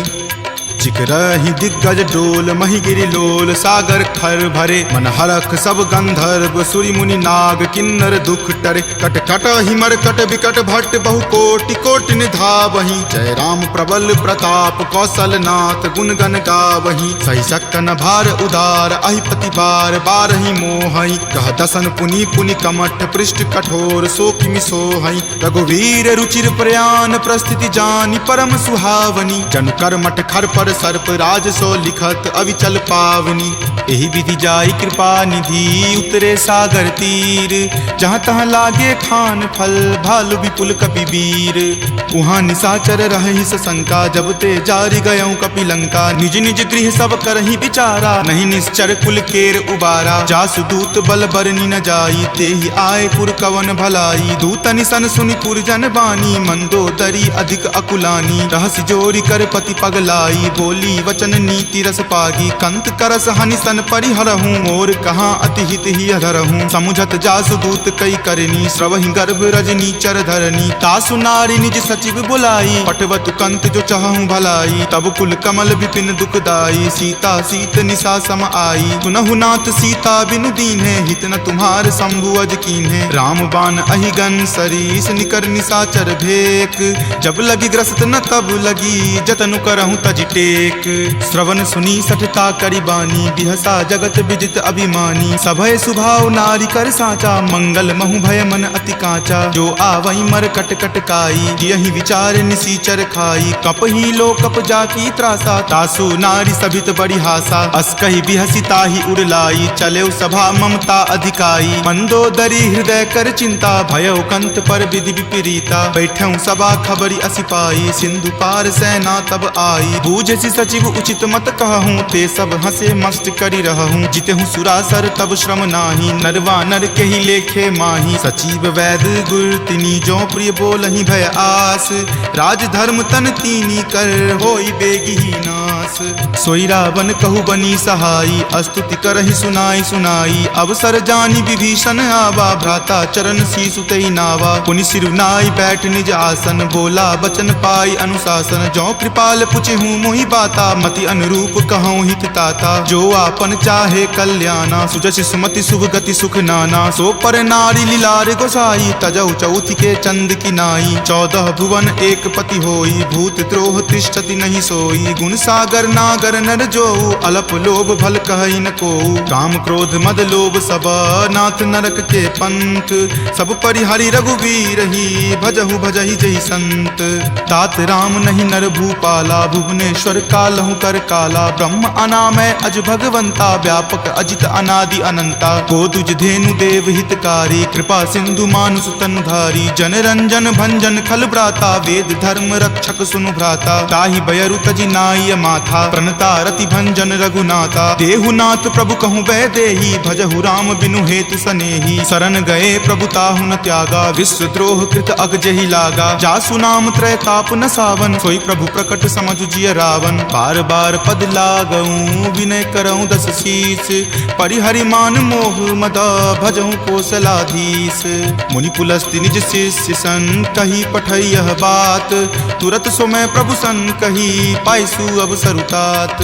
चिकरहि दिग्गज डोल मही गिरि लोल। सागर खर भरे मन हरख सब गंधर्व सुरि मुनि नाग किन्नर दुख टरे। कट कट हिमर कट विकट भट्ट बहु कोटि कोटि निधावहि। जय राम प्रबल प्रताप कौशल नाथ गुण गण गावहि। सही सक्कन भार उदार अहिपति बार बारहि मोहहि। कह दसन पुनि पुनि कमठ पृष्ठ कठोर सो किमि सोहहि। रघुवीर रुचिर प्रयान प्रस्थिति जानि परम सुहावनी। जनु कर्मठ खर पर सर्प राज सो लिखत अविचल पावनी। एहि विधि जाई कृपा निधि उतरे सागर तीर। जहाँ तहाँ लागे खान फल भालु विपुल कपि वीर। उहाँ निशाचर रहहि सशंका जब ते जारि गयऊँ कपि लंका। निज निज गृह सब करहि विचारा नहीं निश्चर कुल केर उबारा। जासु दूत बल बरनी न जाई तेहि आए पुर कवन भलाई। दूतनि सन सुनि पुर जन बानी मंदोदरी अधिक अकुलानी। रहसि जोरी कर पति पगलाई बोली वचन नीति रस पागी। कंत करस हनि सन परिहरहूँ और कहाँ अति हित ही अधरहूँ। समुझत जासु दूत कई करनी श्रवहि गर्भ रजनी चर धरनी। तासु नारी निज सचिव बुलाई पटवतु कंत जो चाहूँ भलाई। तब कुल कमल विपिन दुखदाई सीता सीत निशा सम आई। सुनहु नाथ सीता बिनु दीन्हे हित न तुम्हार शंभु अज कीन्हे। राम बाण अहिगन सरीस निकर निशाचर भेक। जब लगी ग्रस्त न तब लगी जतनु करहूँ तज टेक। श्रवण सुनी सठता करि बानी बिहसा जगत विजित अभिमानी। सभय सुभाव नारी कर साचा मंगल महु भय मन अति काचा। जो आवई मर कट कट काई यही विचार निसीचर खाई। कप ही लो कप जाकी त्रासा तासु नारी सभित बड़ी हासा। अस कही बिहसी ताही उड़लाई चले सभा ममता अधिकाई। मंदोदरी हृदय कर चिंता भयो कंत पर विधि विपरीता। बैठऊं सभा खबरी असी पाई सिंधु पार सेना तब आई। बूझसी सचिव उचित मत कहूँ ते सब हंसे मस्त करी रहूँ। जितेहूँ सुरासर तब श्रम नाही नरवा नर के ही लेखे माही। सचिव वैद गुर तिनी जो प्रिय बोलहि भय आस। राज धर्म तन तीनी कर होई बेगी ही नास। सोई रावण कहु बनी सहाई अस्तुति करहि सुनाई सुनाई। अवसर जानी विभीषण आवा भ्राता चरण शीसु तेहि नावा। पुनि सिरुनाई बैठ निज आसन बोला बचन पाई अनुशासन। जो कृपाल पुछहूँ मोहि बाता मति अनुरूप कहूँ हित ताता। जो आपन चाहे कल्याणा सुजस सुमति शुभ गति सुख नाना। सो पर नारी लीलार गोसाई तजौ चौथि के चंद की नाई। 14 भुवन एक पति होई भूत द्रोह तिष्ठति नहीं सोई। गुण सागर नागर नर जो अलप लोभ भल कहई न को। काम क्रोध मद लोभ सब नाथ नरक के पंथ। सब परिहरि रघुवीर ही भजहु भजहि जहि संत। तात राम नहीं नर भूपाला भुवनेश्वर कालहु कर काला। ब्रह्म अनामय अज भगवंता व्यापक अजित अनादि अनंता। गोदुज धेनु देव हितकारी कृपा सिंधु मानुष तनुधारी। जन रंजन भंजन खल भ्राता वेद धर्म रक्षक सुनु भ्राता। ताहि बयरु तजि नाय माथा प्रणता रति भंजन रघुनाथा। देहुनाथ प्रभु कहूँ वै देही भजहु राम बिनु हेतु सनेही। शरण गए प्रभु ताहु न त्यागा विश्व द्रोह कृत अग जहि लागा। जासु नाम त्रय ताप न सावन सोई प्रभु प्रकट समझु जिय रावण। बार बार पद लागऊं विनय करऊं दस शीस। परिहरि मान मोह मद भजऊं कोसलाधीश। मुनि पुलस्ति निज शिष्य सन कही पठई यह बात। तुरत सो मैं प्रभु सन कही पाइसु अवसर तात।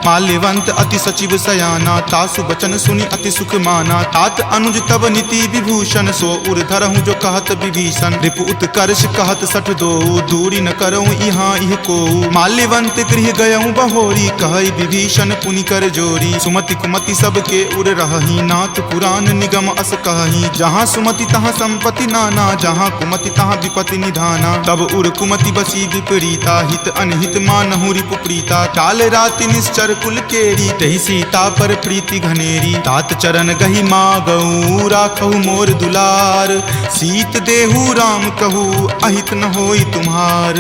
माल्यवंत अति सचिव सयाना तासु बचन सुनि अति सुख माना। तात अनुज तब नीति विभूषण सो उर धरहूँ जो कहत विभीषण। रिपु उत्कर्ष कहत सठ दो दूरी न करऊं इहाँ इह को। माल्यवंत गृह गृह गयऊँ बहोरी, कहई विभीषण पुनि कर जोरी। सुमति कुमति सबके उर रहही, नाथ पुराण निगम अस कहही। जहाँ सुमति तहाँ संपत्ति नाना, जहाँ कुमति तहाँ विपत्ति निधाना। तब उर कुमति बसी विपरीता, हित अनहित मानहु रिपुप्रीता। काल राति निश्चर कुल केरी, तहि सीता पर प्रीति घनेरी। तात चरण गही मागऊ, राखहु मोर दुलार। सीत देहु राम कहू, अहित न होई तुम्हार।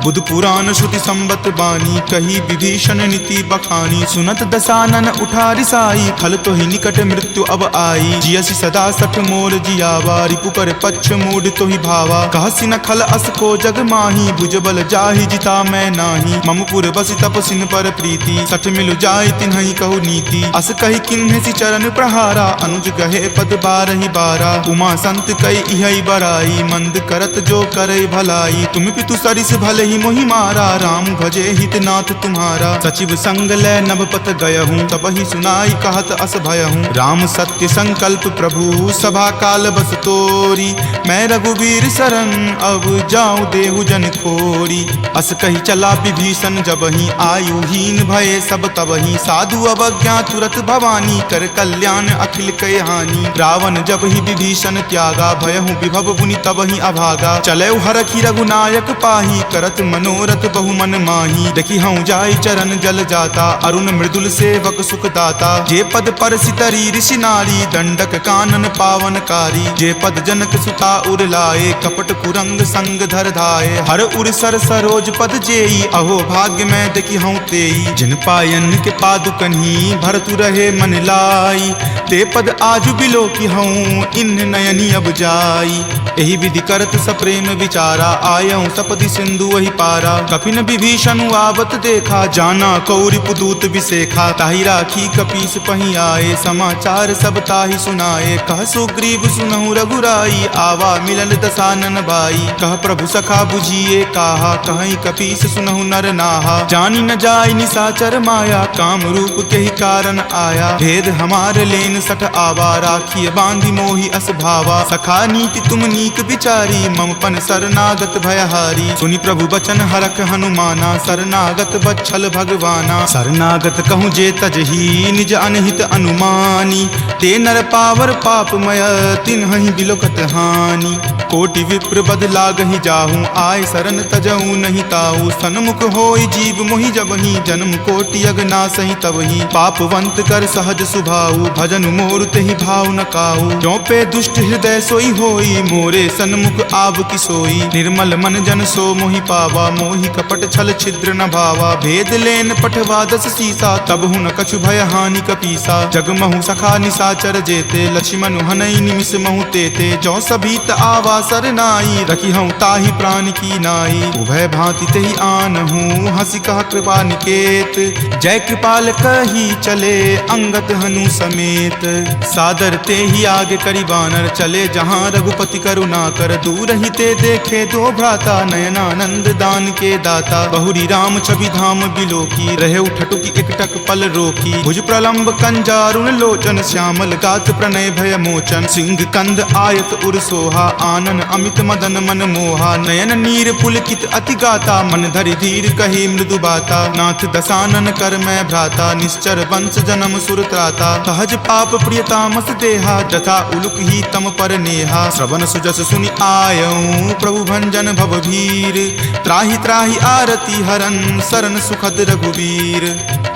बुध पुराण श्रुति संबत बानी, कही विभीषण नीति बखानी। सुनत दसानन उठा रिसाई, खल तो ही निकट मृत्यु अब आई। जियसि सदा सठ मोर जियावा, रिपु पर पक्ष मूड तो ही भावा। कहसि न खल अस को जग माही, भुजबल जाहि जिता मैं नाही। ममपुर बसि तपसिन पर प्रीति, सठ मिलु जाय तिन्हि कहु नीति। अस कही किन्हि चरण प्रहारा, अनुज गहे पद बारहि बारा। उमा संत कई इहै बराई, मंद करत जो करे भलाई। तुम पितु सरिस भले ही मोहि मारा, राम भजे हित नाथ तुम्हारा। सचिव संग लै नभ पत गयहूँ, तब ही सुनाई कहत अस भयहूँ। राम सत्य संकल्प प्रभु, सभा काल बस तोरी। मैं रघुवीर शरण, अब जाऊँ देहु जन खोरी। अस कही चला विभीषण जबहि, आयुहीन भये सब तबहि। साधु अवज्ञा तुरत भवानी, कर कल्याण अखिल कय हानि। रावण जब ही विभीषण त्यागा, भयहु विभव बुनि तबहि अभागा। चलऊ हरखि रघुनायक पाही, करत मनोरथ बहु मन माही। देखी हूँ जाय चरण जल जाता, अरुण मृदुल सेवक सुख दाता। जे पद पर सितरी ऋषि नारी, दंडक कानन पावनकारी। जे पद जनक सुता उर लाए, कपट कुरंग संग धर धाये। हर उर सर सरोज पद जेई, अहो भाग्य मैं देखी हूँ तेई। जिन पायन के पादुकन्ही, भरतु रहे मन लाई। ते पद आजु बिलो की हूँ, इन नयनी अब जाई। एहि विधि करत सप्रेम विचारा, आयऊँ सपदि सिंधु वही पारा। कपिन विभीषण आवत देखा, जाना कौरि पुदूत विशेखा। ताहि राखी कपीस पही आए, समाचार सब ताहि सुनाए। कह सुग्रीव सुनहु रघुराई, आवा मिलल दसानन भाई। कह प्रभु सखा बुझिए काहा, कहीं कपीस सुनहु नर नाहा। जानी न जाय निसाचर माया, काम रूप के ही कारण आया। भेद हमार लेन सठ आवा, राखिय बांधि मोहि अस भावा। सखा नीति तुम नीक विचारी, ममपन शरणागत भयहारी। सुनि प्रभु बचन हरख हनुमाना, शरणागत बच्छल भगवाना। शरणागत कहूँ जे तजही, निज अनहित अनुमानी। ते नर पावर पापमय, तिन्हि बिलोकत हानि। कोटि विप्र बद लागहि जाहूँ, आय शरण तजहूँ नहीं ताऊ। सन्मुख होय जीव मोहि जबहि, जन्म कोटि अगनासहि तबहि। पापवंत कर सहज सुभाऊ, भजन मोर तेहि भाव न काऊ। जो पे दुष्ट हृदय सोई होई, मोरे सन्मुख आव की सोई। निर्मल मन जन सो मोहि पावा, मोहि कपट छल छिद्र न भावा। भेद लेन पठवा दस सीसा, तब हूँ न कछु भय हानि कपीसा। जगमहु सखा निसाचर जेते, लक्ष्मण हनई निमिष महु तेते। जो सभीत आवा सरनाई, रखी हूँ ताहि प्राण की नाई। उभय भांति तेहि आनहूँ, हंसी कह कृपा निकेत। जय कृपाल कही चले, अंगत हनु समेत। सादर ते ही आगे करी बानर, चले जहाँ रघुपति करुणा कर। दूर ही ते देखे दो भ्राता, नयनानंद दान के दाता। बहुरी राम छवि धाम बिलोकी, रहे उठटुकी एकटक पल रोकी। भुज प्रलंब कंजारुण लोचन, श्यामल गात प्रणय भय मोचन। सिंह कंद आयत उर सोहा, आनन अमित मदन मन मोहा। नयन नीर पुलकित अति गाता, मन धरि धीर कही मृदु बाता। नाथ दसानन कर मैं भ्राता, निश्चर वंश जन्म सुर त्राता। सहज पाप प्रिय तामस देहा, जथा उलुक ही तम पर नेहा। श्रवण सुजस सुनि आयऊँ, प्रभु भंजन भवभीर। त्राहि त्राहि आरती हरन, शरण सुखद रघुवीर।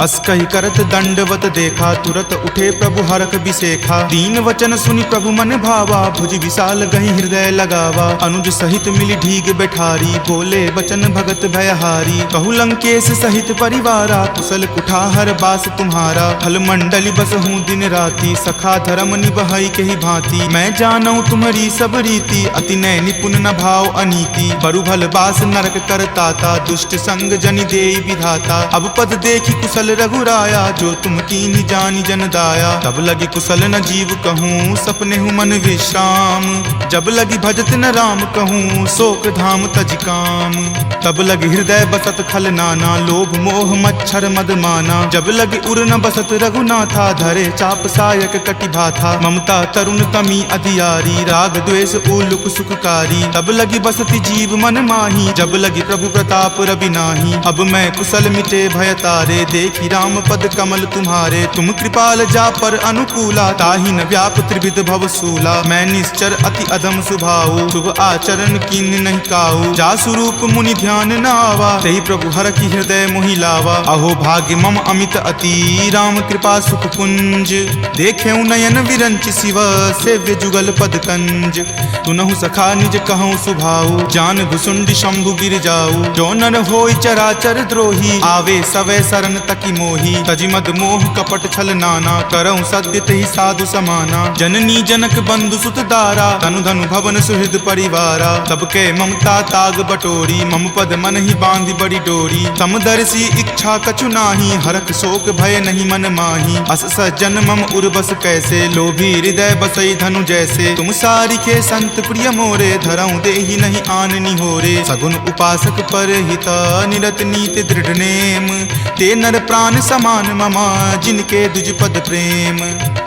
अस कहि करत दंडवत देखा, तुरत उठे प्रभु हरख बिसेखा। दीन वचन सुनि प्रभु मन भावा, भुज विशाल गहि हृदय लगावा। अनुज सहित मिली ढीग बैठारी, बोले वचन भगत भयहारी। कहु लंकेश सहित परिवारा, कुशल कुठार बास तुम्हारा। फल मंडली बस हूँ दिन राति, सखा धर्म निबहई के ही भांति। मैं जानऊ तुम्हारी सब रीति, अति नय निपुण न भाव अनीति। बरु भल बास नरक कर ताता, दुष्ट संग जनि देई विधाता। अब पद देखी कुशल कुशल रघुराया, जो तुम कीन्ही जानी जन दाया। तब लगी कुशल न जीव कहूँ, सपने हूँ मन विश्राम। जब लगी भजत न राम कहूँ, शोक धाम तज काम। तब लगी हृदय बसत खल नाना, लोभ मोह मच्छर मद माना। जब लगी उर न बसत रघुनाथा, धरे चाप सायक कटि भाथा। ममता तरुण तमी अधियारी, राग द्वेष उलुक सुखकारी। तब लगी बसती जीव मन माही, जब लगी प्रभु प्रताप रवि नाही। अब मैं कुशल मिटे भय तारे, देखी राम पद कमल तुम्हारे। तुम कृपाल जा पर अनुकूला, ताहि न व्याप त्रिविध भव सूला। मैं निश्चर अति अधम स्वभाव, शुभ आचरण कीन नहीं काऊ। जा स्वरूप मुनि ध्यान न आवा, तेहि प्रभु हर की हृदय मोहि लावा। अहो भाग्य मम अमित अति, राम कृपा सुख पुंज। देखे नयन विरंच शिव, सेव्य जुगल पद कंज। तुनहु सखा निज कहूँ सुभाऊ, जान भुसुंडी शंभु गिर जाऊ। जो नर होय चराचर द्रोही, आवे सवै शरण तकी मोही। तजि मद मोह कपट छल नाना, करऊँ सद्य तेहि साधु समाना। जननी जनक बंधु सुत दारा, तनु धनु भवन सुहृद परिवारा। तब के ममता ताग बटोरी, मम पद मन ही बांधी बड़ी डोरी। समदर्शी इच्छा कछु नाही, हरख शोक भय नहीं मन माही। अस सज्जन मम उर्वस कैसे, लोभी हृदय बसई धनु जैसे। तुम सारिखे संत प्रिय मोरे, धरऊँ देहि नहीं आन निहोरे। सगुन उपासक पर हिता, निरत नीति दृढ़ नेम। ते नर प्राण समान ममा, जिनके दुज पद प्रेम।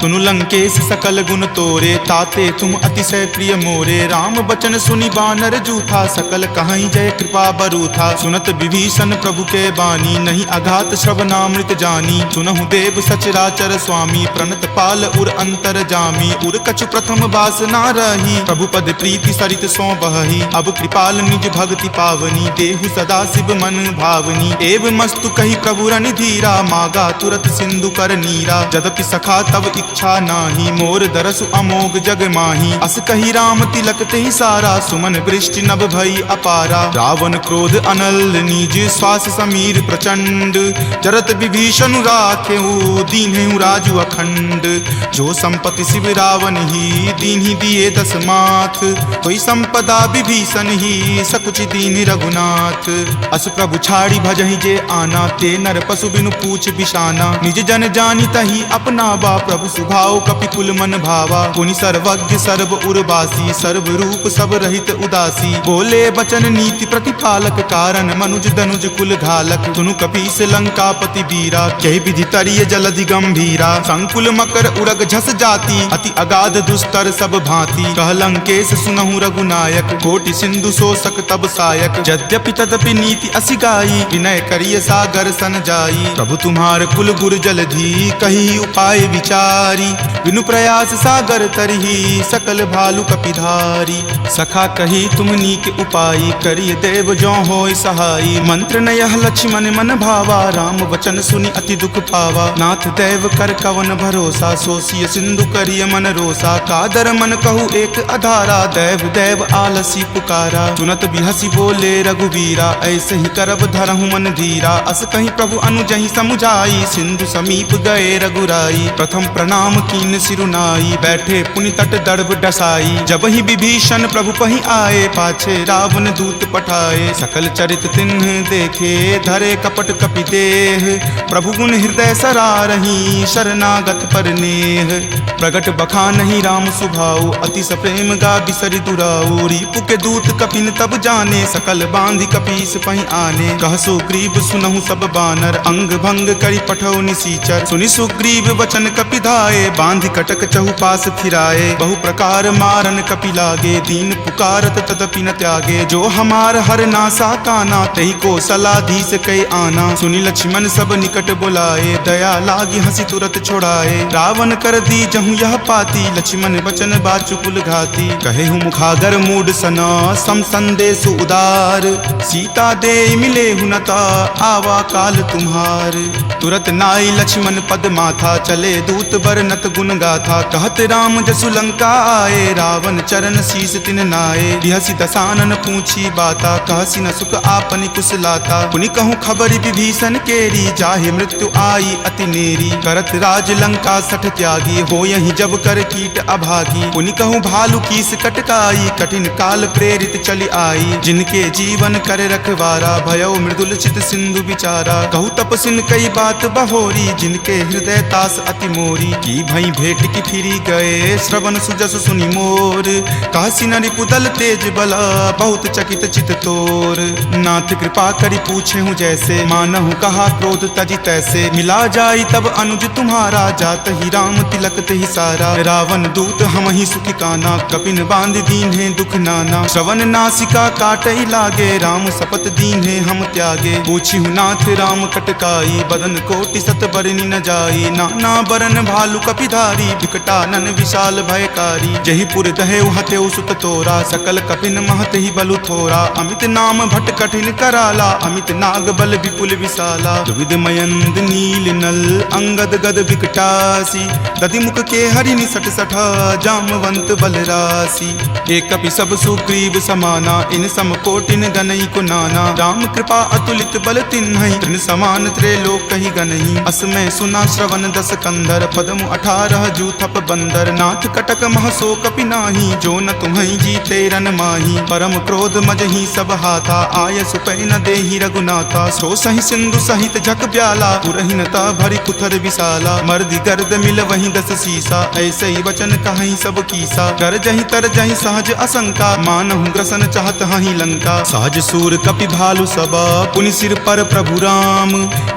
तुनु लंकेश सकल गुण तोरे, ताते तुम अतिशय प्रिय मोरे। राम बचन सुनि बानर जूथा, सकल कहाई जय कृपा बरूथा। सुनत विभीषण प्रभु के बानी, नहीं अघात श्रवणामृत जानी। सुनहु देव सचराचर स्वामी, प्रणत पाल उर अंतर जामी। उर कछु प्रथम बास ना रही, प्रभु पद प्रीति सरित सो बही। अब कृपाल निज भक्ति पावनी, देहु सदा शिव मन भावनी। एव मस्तु कही प्रभु रन धीरा, मागा तुरत सिंधु कर नीरा। यद्यपि सखा तब इच्छा नाही, मोर दरसु अमोघ जग माही। अस कही राम तिलक तेहि सारा, सुमन वृष्टि नभ भई अपारा। रावण क्रोध अनल निज, श्वास समीर प्रचंड। जरत विभीषण राखेहु, दीन्हेहु राजु अखंड। जो संपत्ति शिव रावण ही, दीन्हि दिए दस माथ। कोई संपदा विभीषण ही, सकुच दीन रघुनाथ। अस प्रभु छाड़ी भजहि जे आना, ते नर पशु बिनु पूछ बिशाना। निज जन जानी तहि अपनावा, प्रभु सुभाव कपिकुल मन भावा। पुनि सर्वज्ञ सर्व उर्वासी, सर्व रूप सब रहित उदासी। बोले बचन नीति प्रतिपालक, कारण मनुज दनुज कुल घालक। सुनु कपीस लंकापति वीरा, कहि विधि तरिय जलधि गंभीरा। संकुल मकर उरग झस जाति, अति अगाध दुस्तर सब भांति। कह लंकेश सुनहु रघुनायक, कोटि सिंधु शोषक तब सायक। यद्यपि तदपि नीति असि गाई, विनय करिय सागर सन जाई। प्रभु तुम्हार कुल गुर जलधि, कही उपाय विचारी। बिनु प्रयास सागर तरही, सकल भालु कपिधारी। सखा कही तुम नीक उपाय, करिय देव जो होय सहाई। मंत्र न यह लक्ष्मण मन भावा, राम वचन सुनि अति दुख पावा। नाथ दैव कर कवन भरोसा, सोसिय सिंधु करिय मन रोसा। कादर मन कहु एक अधारा, दैव दैव आलसी पुकारा। सुनत बिहसी बोले रघुवीरा, ऐसे ही करब धरहु मन धीरा। अस कहीं प्रभु अनुजहि समुझाई, सिंधु समीप गए रघुराई। प्रथम प्रणाम कीन सिरुनाई, बैठे पुनि तट दर्भ डसाई। जब ही विभीषण प्रभु पहि आए, पाछे रावण दूत पठाए। सकल चरित तिन्ह देखे, धरे कपट कपि देह। प्रभु गुण हृदय सरारही, शरणागत पर नेह। प्रगट बखानहि राम सुभाऊ, अति सप्रेम गा बिसरि दुराऊ। रिपु के दूत कपिन तब जाने, सकल बांधि कपीस पहि आने। कह सुग्रीव सुनहु सब बानर, अंग भंग करि पठौ निसीचर। सुनि सुग्रीव वचन कपि धाये, बांधि कटक चहुपास फिराए। बहु प्रकार मारन कपि लागे, दीन पुकारत तदपि न त्यागे। जो हमार हर नासा काना, तेहि को सलाधीस कई आना। सुनि लक्ष्मण सब निकट बुलाए, दया लागी हंसी तुरत छोड़ाए। रावण कर दी जहु यह पाती, लक्ष्मण बचन बाचु कुल घाती। कहे हूँ मुखागर मूड सना, सम संदेश उदार। सीता दे मिले हुनता, आवा काल तुम्हार। तुरत नाई लक्ष्मण पद माथा, चले दूत बरनत गुण गाथा। कहत राम जसु लंका आए, रावण चरण शीस तिन नाये। बिहसी दसानन पूछी बाता, कहसी न सुख आपनि कुशलाता। पुनि कहूँ खबरि विभीषण केरी, जाहे मृत्यु आई अति नेरी। करत राज लंका सठ त्यागी, हो यही जब कर कीट अभागी। पुनि कहूँ भालू कीस कटकाई, कठिन काल प्रेरित चली आई। जिनके जीवन कर रखवारा, भयो मृदुल चित सिंधु विचारा। कहु तपस्वी सुन कई बात बहोरी, जिनके हृदय तास अति मोरी। की भई भेंट की फिरी गए, श्रवण सुजस सुनि मोर। काशी नरि कुदल तेज बला, बहुत चकित चित तोर। नाथ कृपा करि पूछे हूँ जैसे, मानहु कहा क्रोध तजी तैसे। मिला जाई तब अनुज तुम्हारा, जात ही राम तिलक ही सारा। रावण दूत हम ही सुखी काना, कपिन बांध दीन है दुख नाना। श्रवण नासिका काटई लागे, राम शपथ दीन है हम त्यागे। पूछी हूँ नाथ राम कटकाई, बदन कोटि सत बरनी न जाई। नाना बरन भालू कपिधारी, विकटानन विशाल भयकारी। जही पुर दहेउ हतेउ सुत तोरा, सकल कपिन महत ही बलु थोरा। अमित नाम भट कठिन कराला, अमित नाग बल विपुल विशाला। द्विविध मयंद नील नल, अंगद गद विकटासी। दधि मुख के हरि निसट सठा, जामवंत बल रासी। एक कपि सब सुग्रीव समाना, इन सम कोटिन गनई को नाना। राम कृपा अतुलित बल तिन्हई, तृण समान त्रैलोक कहि गनहि। असमय सुना श्रवण दस कंधर, पदमु 18 जूथप बंदर। नाथ कटक महसो कपि नाही, जो न तुम्हई जीते रन माही। परम क्रोध मजहि सब हाथा, आय सुपै न देहि रघुनाथा। सो सहि सिंधु सहित झक ब्याला, पुरहिनता भरि कुथर विशाला। मर्दि गर्द मिल वहीं 10 सीसा, ऐसे ही वचन कहीं सब कीसा। कर जहि तर जहि सहज असंका, मानहु ग्रसन चाहत हहि लंका। सहज सूर कपि भालु सबा, पुनि सिर पर प्रभु राम।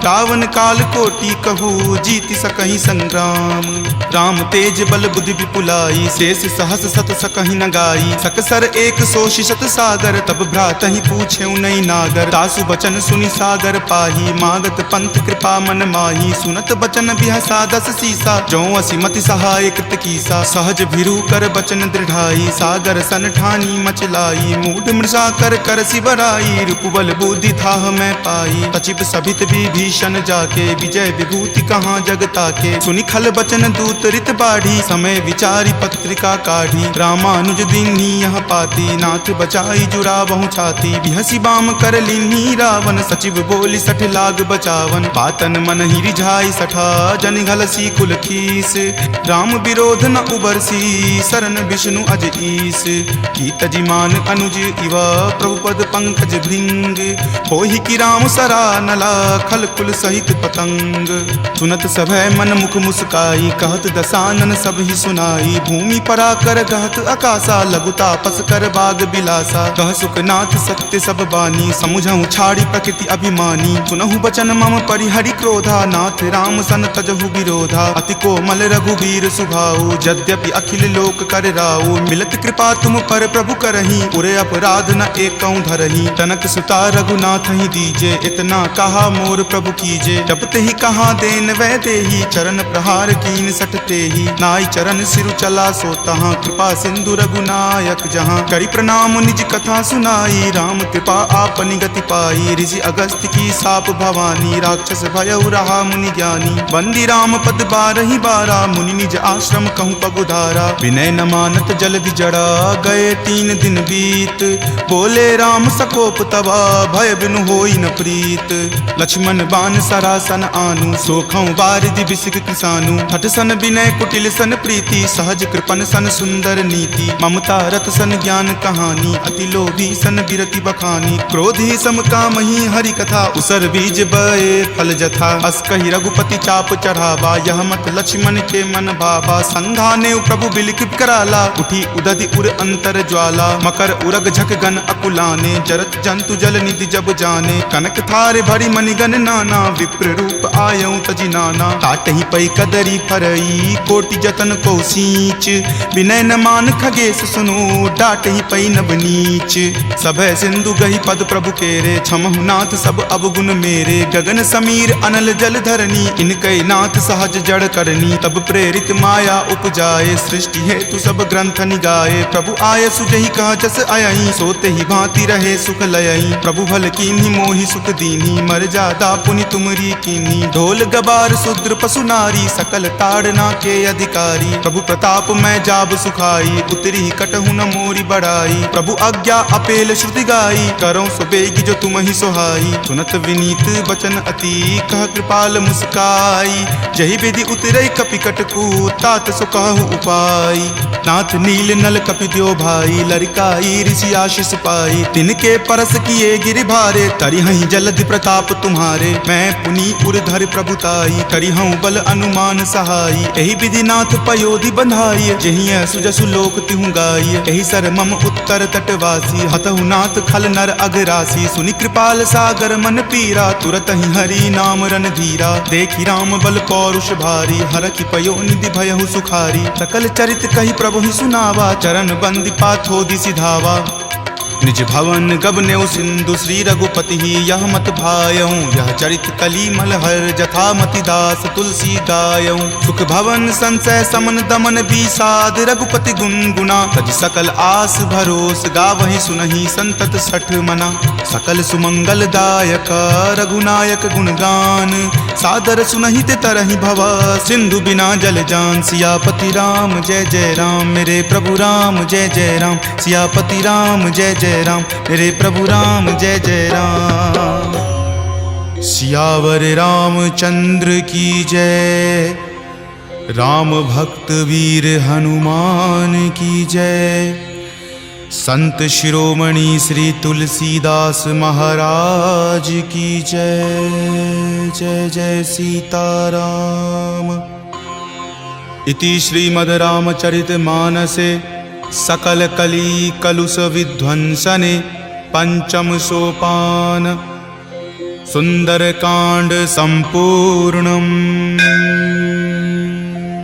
रावण काल कोटि कहू, जीति सकहि संग्राम। राम तेज बल बुद्धि विपुलाई, शेष सहस सत सकहि न गाई। सकसर एक सोषि शत सागर, तब भ्रातहि पूछे नई नागर। तासु बचन सुनि सागर पाही, मागत पंथ कृपा मन माही। सुनत बचन बिहसा 10 सीसा, जो असिमति सहाय कृत कीसा। सहज भिरु कर बचन दृढ़ाई, सागर सन ठानी मचलाई। मूढ़ मृषा कर कर सिबराई, रिपुबल बुद्धि थाह मैं पाई। तचिप सभित विभीषण जाके, विजय विभूति कहाँ जगता के। सुनि खल बचन दूत रित बाढ़ी, समय विचारी पत्रिका काढ़ी। रामानुज दीन्ही यह पाती, नाथ बचाई जुरावहु छाती। बिहसी बाम कर लीन्ही रावण, सचिव बोली सठ लाग बचावन। बातन मन ही रिझाई सठा, जन घलसी कुल खीस। राम विरोध न उबरसी, शरण विष्णु अज ईस। की तजिमान अनुज इवा, प्रभु पद पंकज भृंग। होहि की राम सरा नला, खल कुल सहित पतंग। सुनत सभय मन मुख मुस्काई, कहत दसानन सब ही सुनाई। भूमि परा कर कहत आकाशा, लघु तापस कर बाग बिलासा। कह सुखनाथ सत्य सब बानी, समुझहु छाड़ी प्रकृति अभिमानी। सुनहु बचन मम परिहरि क्रोधा, नाथ राम सन तजहु विरोधा। अति कोमल रघुवीर सुभाऊ, यद्यपि अखिल लोक कर राऊ। मिलत कृपा तुम पर प्रभु करही, उरे अपराध न एकौ धरही। तनक सुता रघुनाथ ही दीजे, इतना कहा मोर प्रभु कीजे। जब ते ही कहा देन वै देही, चरण प्रहार कीन सटते ही। नाई चरण सिरु चला सो तहाँ, कृपा सिंधु रघुनायक जहाँ। करि प्रणाम निज कथा सुनाई, राम कृपा आपनि गति पाई। ऋषि अगस्त्य की साप भवानी, राक्षस भयउ रहा मुनि ज्ञानी। बंदी राम पद 12 बारा, मुनि निज आश्रम कहूँ पगुधारा। विनय न मानत जलधि जड़ा, गए 3 दिन बीत। बोले राम सकोप तबा, भय बिनु होई न प्रीत। लक्ष्मण बान सरासन आनु, सोखौ बारिधि बिसिक किसानु। हठ सन विनय कुटिल सन प्रीति, सहज कृपन सन सुंदर नीति। ममता रत सन ज्ञान कहानी, अति लोभी सन बिरति बखानी। क्रोधी सम कामहि हरि कथा, उसर बीज बए फल जथा। अस कहि रघुपति चाप चढ़ावा, यह मत लक्ष्मण के मन भावा। संघाने प्रभु बिलिक कराला, उठी उदधि उर अंतर ज्वाला। मकर उरग झक गन अकुलाने, जरत जंतु जल निधि जब जाने। कनक थार भरी मणिगन नाना, विप्र रूप आयऊ तजि नाना। काटहि पै कदरी फरई, कोटि जतन को सींच। विनय न मान खगेश सुनो, डाटहि पै नब नीच। सभय सिंधु गहि पद प्रभु केरे, क्षमहु नाथ सब अवगुण मेरे। गगन समीर अनल जल धरनी, इनकै नाथ सहज जड़ करनी। तब प्रेरित माया उपजाए, सृष्टि हेतु सब ग्रंथ निगाए। प्रभु आय सुजहि कह जस अयहि, सोते ही भांति रहे सुख लयहि। प्रभु भल कीन्ही मोहि सुख दीन्ही, मर्यादा पुनि तुमरी कीन्ही। ढोल गबार शूद्र पशु नारी, सकल ताड़ना के अधिकारी। प्रभु प्रताप मैं जाब सुखाई, उतरी कटहु न मोरी बड़ाई। प्रभु आज्ञा अपेल श्रुति गाई, करो सुबेगी जो तुम ही सोहाई। सुनत विनीत बचन अति, कह कृपाल मुस्काई। जहि विधि उतरई कपि कटकू, तात सो कहु उपाय। नाथ नील नल कपि द्यो भाई, लरिकाई ऋषि आशीष पाई। तिनके परस किए गिरि भारे, तरिहहि जलधि प्रताप तुम्हारे। मैं पुनी उर्धर प्रभुताई करी हूँ बल अनुमान सहाई एहि विधिनाथ पयोधि बंधाई जही सुजसु लोक तिहु गाई एहि सर मम उत्तर तटवासी हतहु नाथ खल नर अगरासी सुनि कृपाल सागर मन पीरा तुरत ही हरि नाम रन धीरा देखी राम बल पौरुष भारी हर की पयो निधि भयहु सुखारी सकल चरित कही प्रभु ही सुनावा चरण बंदी पाथोदि सिधावा निज भवन गबनेउ सिंधु श्री रघुपति ही यह मत भायऊं यह चरित कली मलहर जथा मति दास तुलसी गायऊं सुख भवन संशय समन दमन विषाद रघुपति गुनगुना तज सकल आस भरोस गावहि सुनहि संतत सठ मना सकल सुमंगल दायक रघुनायक गुणगान सादर सुनहि ते तरहि भव सिंधु बिना जल जान सियापति राम जय जय राम मेरे प्रभु राम जय जय राम सियापति राम जय जय राम मेरे प्रभु राम जय जय राम सियावर रामचंद्र की जय राम भक्त वीर हनुमान की जय संत शिरोमणि श्री तुलसीदास महाराज की जय जय जय सीताराम। इति श्रीमद् रामचरित मानसे सकल कली कलुष विध्वंसने पंचम सोपान सुंदर कांड संपूर्णम्।